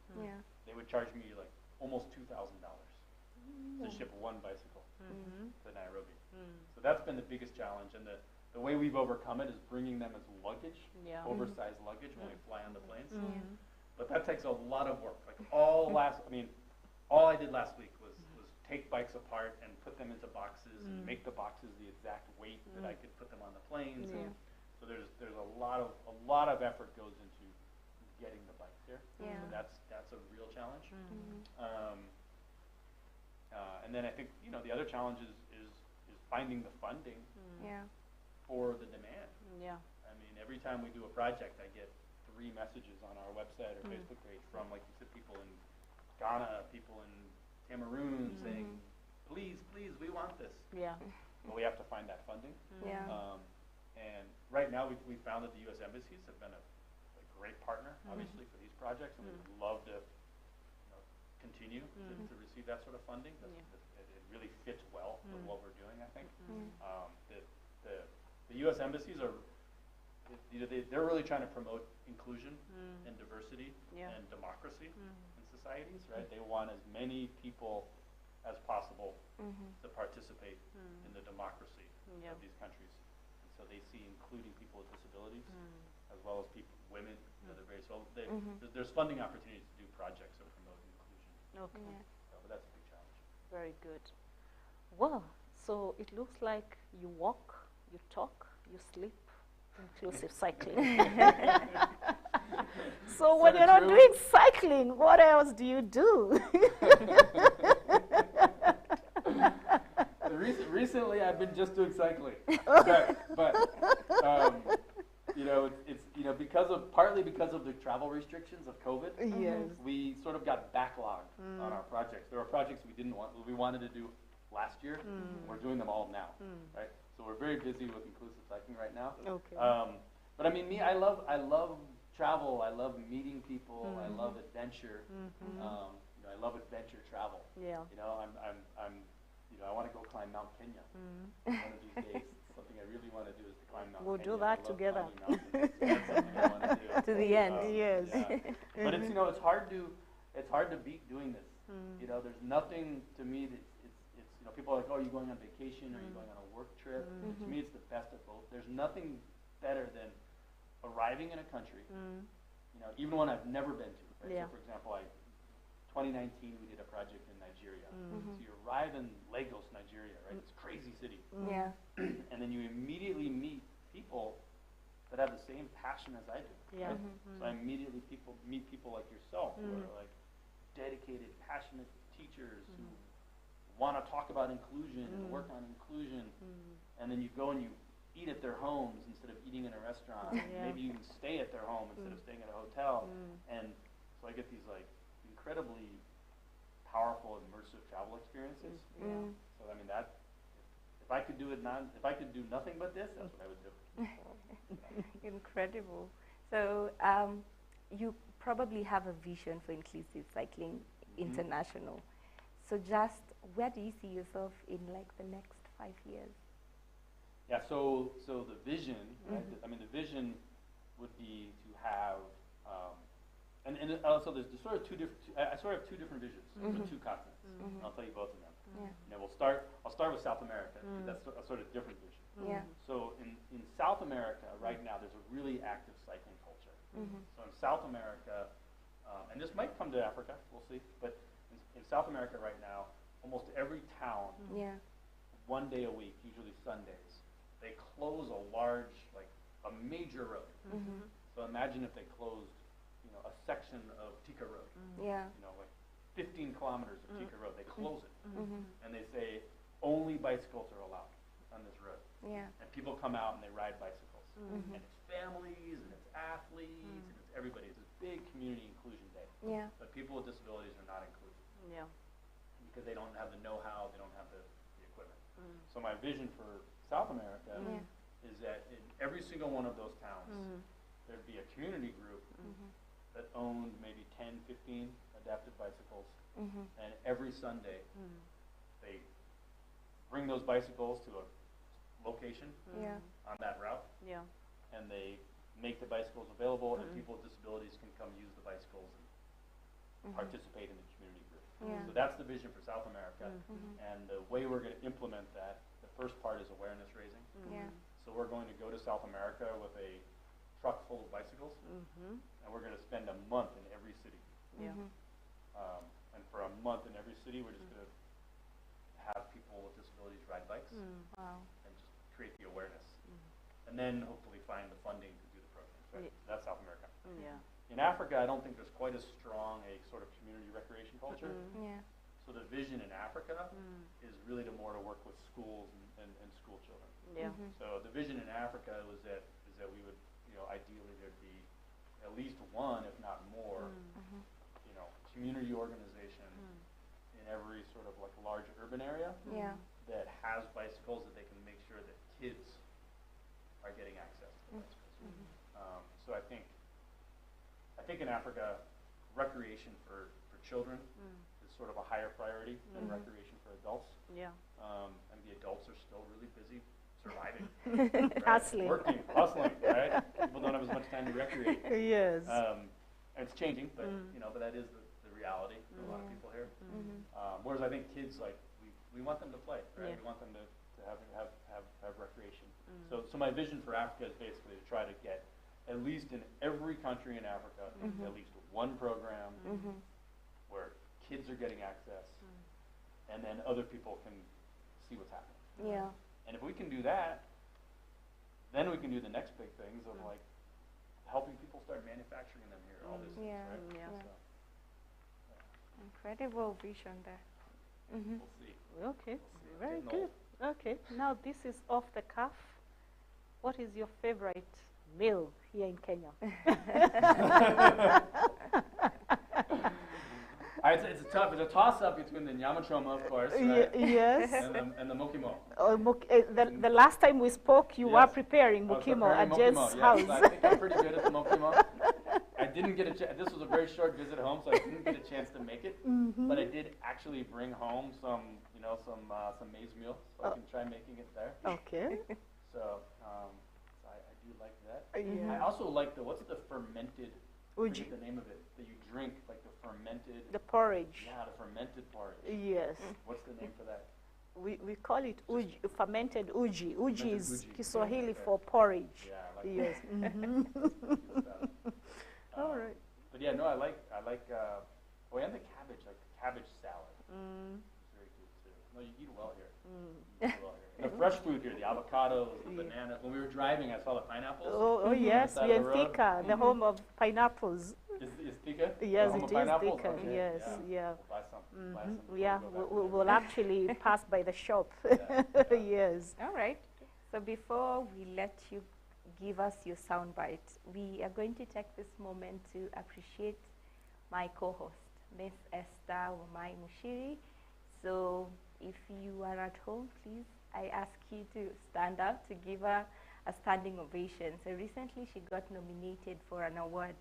they would charge me like almost $2,000 to ship one bicycle to Nairobi. So that's been the biggest challenge, and the way we've overcome it is bringing them as luggage, oversized luggage when we fly on the planes. But that takes a lot of work. Like all I did last week was take bikes apart and put them into boxes and make the boxes the exact weight that I could put them on the planes. So there's a lot of effort goes into getting the bikes here. So that's a real challenge. And then I think, you know, the other challenge is finding the funding for the demand. I mean, every time we do a project, I get 3 messages on our website or Facebook page from, like you said, people in Ghana, people in Cameroon saying, please, we want this. But we have to find that funding. And right now we found that the U.S. embassies have been a great partner, obviously, for these projects, and we would love to continue to receive that sort of funding. It really fits well with what we're doing, I think. The U.S. embassies are, they're really trying to promote inclusion and diversity and democracy in societies, right? They want as many people as possible to participate in the democracy of these countries. And so they see including people with disabilities as well as women, they're very, so there's funding opportunities to do projects that promote inclusion. But that's a big challenge. Very good. Well, so it looks like you walk, you talk, you sleep, inclusive cycling. So when you're not doing cycling, what else do you do? Recently, I've been just doing cycling, but you know, it's partly because of the travel restrictions of COVID. We sort of got backlogged on our projects. There were projects we wanted to do last year. We're doing them all now, right? So we're very busy with inclusive cycling right now. But I mean, I love travel. I love meeting people. I love adventure. You know, I love adventure travel. You know, I want to go climb Mount Kenya one of these days. Something I really want to do is to climb Mount Kenya. We'll do that together. That's something I want to do. To the end. Yes. But it's, you know, it's hard to beat doing this. You know, there's nothing to me that it's you know, people are like, oh, are you going on vacation? Or are you going on a work trip? To me, it's the best of both. There's nothing better than arriving in a country, you know, even one I've never been to. Right? So, for example, 2019 we did a project in Nigeria. So you arrive in Lagos, Nigeria, right? It's a crazy city. And then you immediately meet people that have the same passion as I do. Right? So I immediately meet people like yourself who are like dedicated, passionate teachers who want to talk about inclusion and work on inclusion. And then you go and you eat at their homes instead of eating in a restaurant. Maybe you can stay at their home instead of staying at a hotel. And so I get these like incredibly powerful, immersive travel experiences. So I mean, that if I could do nothing but this, that's what I would do. Incredible. So you probably have a vision for inclusive cycling international. So just where do you see yourself in like the next 5 years? Yeah, so the vision, right? I mean, the vision would be to have, and so there's sort of two different. I sort of have two different visions for two continents. And I'll tell you both of them. And I'll start with South America. That's a sort of different vision. So in South America right now, there's a really active cycling culture. So in South America, and this might come to Africa, we'll see. But in South America right now, almost every town, 1 day a week, usually Sundays, they close a major road. So imagine if they closed, a section of Tika Road. Like 15 kilometers of Tika Road. They close it, and they say only bicycles are allowed on this road. And people come out and they ride bicycles, and it's families and it's athletes and it's everybody. It's this big community inclusion day. But people with disabilities are not included. Because they don't have the know-how, they don't have the equipment. So my vision for South America is that in every single one of those towns, there'd be a community group that owned maybe 10, 15 adapted bicycles, and every Sunday they bring those bicycles to a location on that route, and they make the bicycles available, and people with disabilities can come use the bicycles and participate in the community group. So that's the vision for South America, and the way we're going to implement that, the first part is awareness raising. So we're going to go to South America with a truck full of bicycles, and we're going to spend a month in every city. And for a month in every city, we're just going to have people with disabilities ride bikes and just create the awareness. And then hopefully find the funding to do the programs. Right? That's South America. In Africa, I don't think there's quite as strong a sort of community recreation culture. So the vision in Africa is really to work with schools and school children. So the vision in Africa is that we would, ideally there'd be at least one, if not more, community organization in every sort of large urban area that has bicycles that they can make sure that kids are getting access to bicycles. So I think in Africa, recreation for children is sort of a higher priority than recreation for adults. And the adults are still really busy surviving, right? Working, hustling, right? People don't have as much time to recreate. And it's changing, but but that is the reality for a lot of people here. Whereas I think kids, we want them to play, right? We want them to have recreation. So my vision for Africa is basically to try to get at least in every country in Africa at least one program where kids are getting access, and then other people can see what's happening. And if we can do that, then we can do the next big things of helping people start manufacturing them here. All these things, right? So, incredible vision there. We'll see. Okay, very good. Okay, now this is off the cuff. What is your favorite meal here in Kenya? It's a toss-up between the nyama choma, of course, right? and the mokimo. The last time we spoke, you were preparing mokimo at Jen's house. I think I'm pretty good at the mokimo. I didn't get a chance. This was a very short visit home, so I didn't get a chance to make it. But I did actually bring home some maize meal, so I can try making it there. Okay. So I do like that. I also like what's the fermented? Uji. The name of it that you drink, like the fermented. The porridge. Yeah, the fermented porridge. Yes. What's the name for that? We call it uji, fermented uji. Uji is Kiswahili for porridge. Yeah, I like yes. that. All right. But yeah, no, I like and the cabbage, like the cabbage salad. It's very good too. No, you eat well here. You eat well here. The fresh food here, the avocados, the bananas. When we were driving, I saw the pineapples. Oh yes, we are in Thika, the home of pineapples. Is Thika? Yes, it is Thika. Okay. Yes, yeah. We'll buy some. Buy some yeah, we'll actually pass by the shop. Yes. All right. So before we let you give us your soundbite, we are going to take this moment to appreciate my co-host, Miss Esther Wamai Mushiri. So if you are at home, please, I ask you to stand up to give her a standing ovation. So recently she got nominated for an award,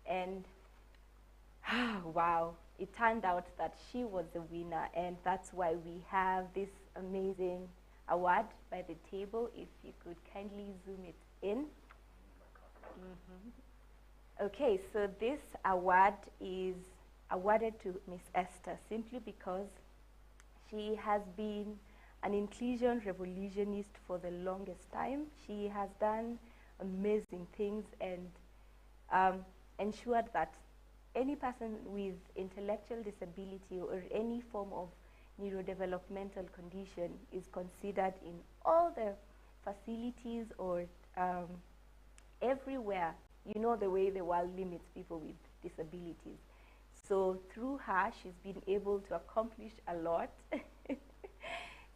and wow, it turned out that she was the winner, and that's why we have this amazing award by the table. If you could kindly zoom it in. Okay, so this award is awarded to Miss Esther simply because she has been an inclusion revolutionist for the longest time. She has done amazing things and ensured that any person with intellectual disability or any form of neurodevelopmental condition is considered in all the facilities or everywhere. You know the way the world limits people with disabilities. So through her, she's been able to accomplish a lot.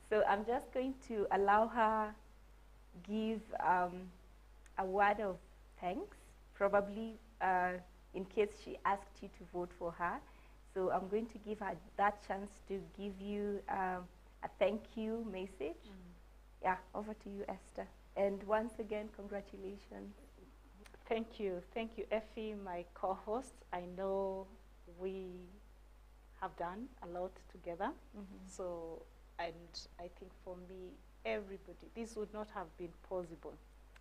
So I'm just going to allow her give a word of thanks, probably in case she asked you to vote for her. So I'm going to give her that chance to give you a thank you message. Yeah, over to you, Esther. And once again, congratulations. Thank you, Effie, my co-host. I know we have done a lot together. So, and I think for me, everybody, this would not have been possible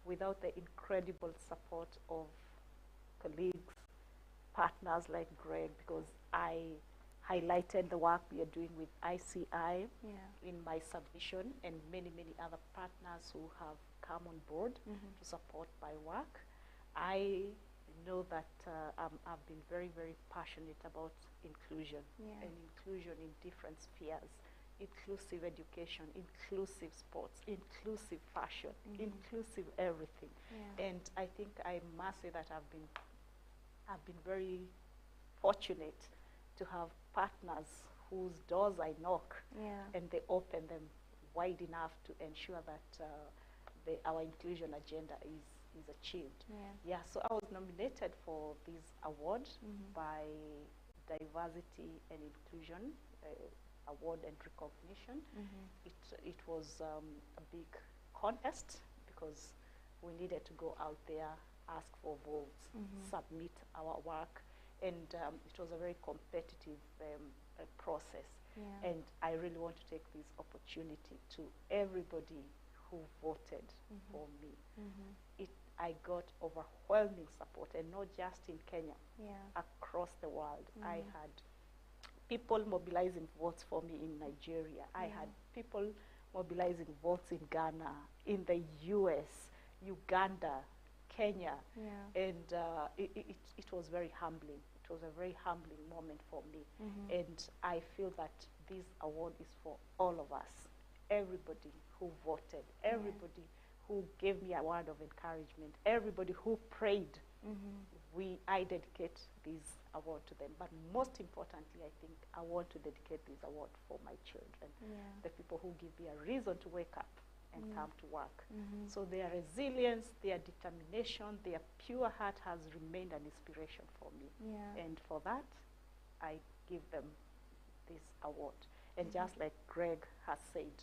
without the incredible support of colleagues, partners like Greg, because I highlighted the work we are doing with ICI in my submission, and many, many other partners who have come on board to support my work. I know that I've been very, very passionate about inclusion and inclusion in different spheres. Inclusive education, inclusive sports, inclusive fashion, inclusive everything. And I think I must say that I've been very fortunate to have partners whose doors I knock and they open them wide enough to ensure that our inclusion agenda is achieved. So I was nominated for this award by Diversity and Inclusion Award and Recognition. It was a big contest because we needed to go out there, ask for votes, submit our work, and it was a very competitive process. And I really want to take this opportunity to everybody who voted for me. I got overwhelming support, and not just in Kenya, across the world. I had people mobilizing votes for me in Nigeria. I had people mobilizing votes in Ghana, in the US, Uganda, Kenya, and it was very humbling. It was a very humbling moment for me, and I feel that this award is for all of us, everybody who voted, everybody who gave me a word of encouragement, everybody who prayed. I dedicate this award to them. But most importantly, I think I want to dedicate this award for my children, the people who give me a reason to wake up and come to work. So their resilience, their determination, their pure heart has remained an inspiration for me. And for that, I give them this award. And just like Greg has said,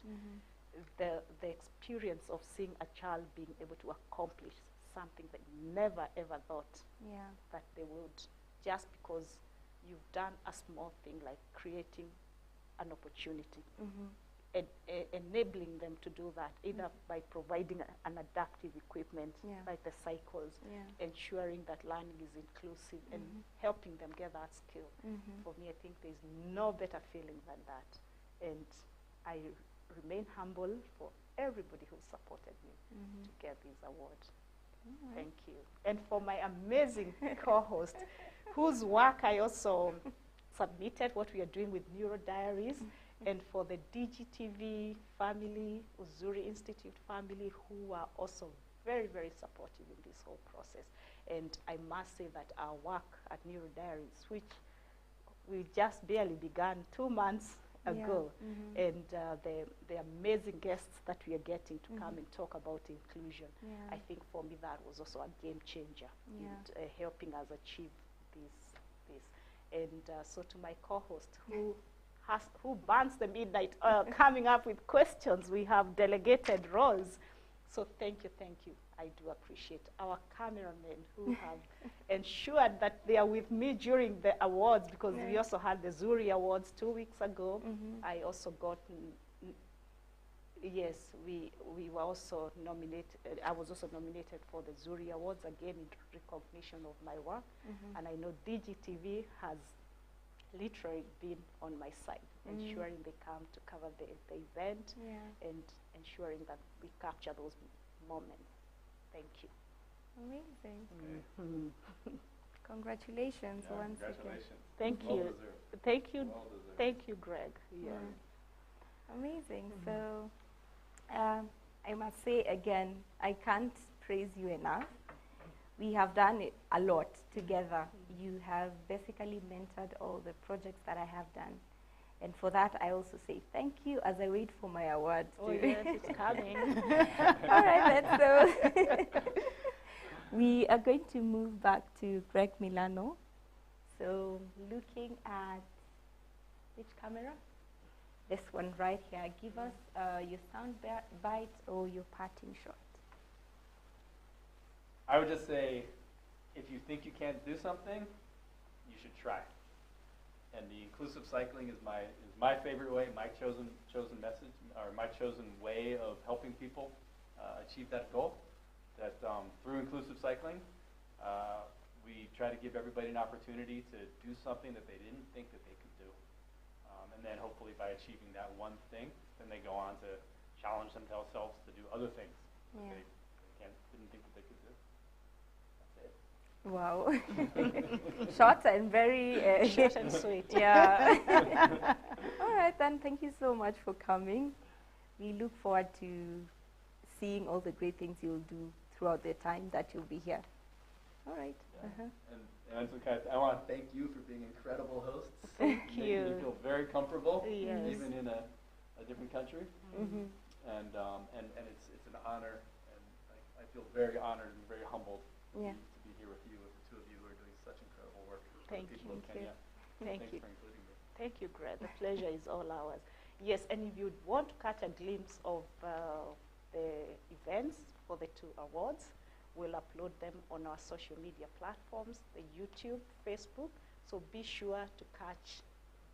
the experience of seeing a child being able to accomplish something that you never ever thought that they would, just because you've done a small thing like creating an opportunity and enabling them to do that, either by providing an adaptive equipment like the cycles, ensuring that learning is inclusive and helping them get that skill. For me, I think there's no better feeling than that. And I remain humble for everybody who supported me to get this award. Thank you. And for my amazing co-host, whose work I also submitted, what we are doing with Neurodiaries, and for the DGTV family, Uzuri Institute family, who are also very, very supportive in this whole process. And I must say that our work at Neurodiaries, which we just barely began 2 months ago, and the amazing guests that we are getting to come and talk about inclusion, I think for me that was also a game changer in helping us achieve this. And so to my co-host who burns the midnight oil coming up with questions, we have delegated roles. So thank you. I do appreciate our cameramen who have ensured that they are with me during the awards, because we also had the Zuri Awards 2 weeks ago. I also got Yes, we were also nominated. I was also nominated for the Zuri Awards, again in recognition of my work. And I know DGTV has literally been on my side, ensuring they come to cover the event and ensuring that we capture those moments. Thank you. Amazing. Congratulations once again. Thank Well you. deserved. Thank you. Well deserved. Thank you, Greg. Yeah. Amazing. So I must say again, I can't praise you enough. We have done it a lot together. You have basically mentored all the projects that I have done. And for that, I also say thank you as I wait for my award. Oh, yes, it's coming. All right, then. So we are going to move back to Greg Milano. So looking at which camera? This one right here. Give us your sound bite or your parting shot. I would just say, if you think you can't do something, you should try. And the inclusive cycling is my favorite way, my chosen message, or my chosen way of helping people achieve that goal. That through inclusive cycling, we try to give everybody an opportunity to do something that they didn't think that they could do. And then hopefully by achieving that one thing, then they go on to challenge themselves to do other things that they didn't think that they could do. Wow. Short and very short and sweet. Yeah. All right, then. Thank you so much for coming. We look forward to seeing all the great things you'll do throughout the time that you'll be here. All right. Yeah. And I want to thank you for being incredible hosts. Thank you. Making me feel very comfortable, yes. even in a different country. And it's an honor, and I feel very honored and very humbled to be here with you, with the two of you who are doing such incredible work for the people of Kenya. Thank you. For including me. Thank you, Greg. The pleasure is all ours. Yes, and if you want to catch a glimpse of the events for the 2 awards, we'll upload them on our social media platforms, the YouTube, Facebook. So be sure to catch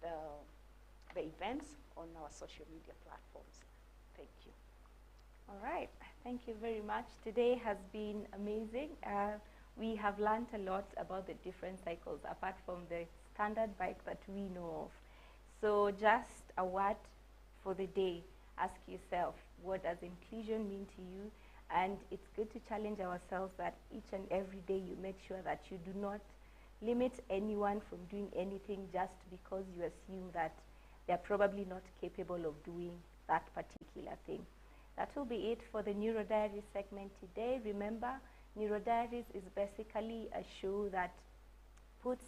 the events on our social media platforms. Thank you. All right. Thank you very much. Today has been amazing. We have learned a lot about the different cycles apart from the standard bike that we know of. So just a word for the day. Ask yourself, what does inclusion mean to you? And it's good to challenge ourselves that each and every day you make sure that you do not limit anyone from doing anything just because you assume that they're probably not capable of doing that particular thing. That will be it for the Neurodiaries segment today. Remember, Neurodiaries is basically a show that puts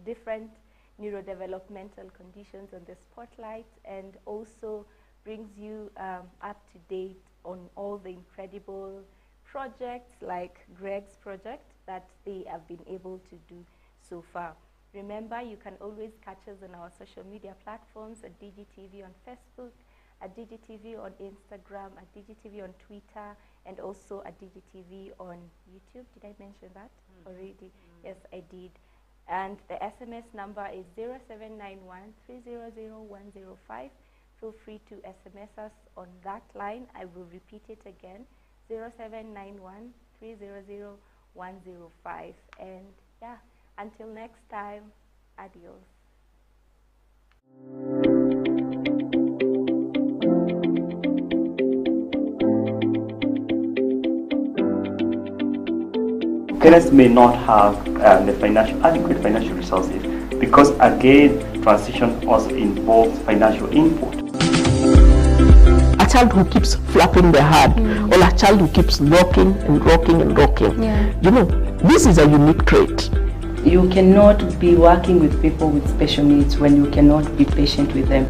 different neurodevelopmental conditions on the spotlight and also brings you up to date on all the incredible projects like Greg's project that they have been able to do so far. Remember, you can always catch us on our social media platforms at DGTV on Facebook, at DGTV on Instagram, at DGTV on Twitter, and also at DGTV on YouTube. Did I mention that already? Yes, I did. And the SMS number is 0791 300 105. Feel free to SMS us on that line. I will repeat it again, 0791 300 105. And yeah, until next time, adios. Parents may not have the adequate financial resources because, again, transition also involves financial input. A child who keeps flapping their head, or a child who keeps rocking and rocking and rocking. You know, this is a unique trait. You cannot be working with people with special needs when you cannot be patient with them.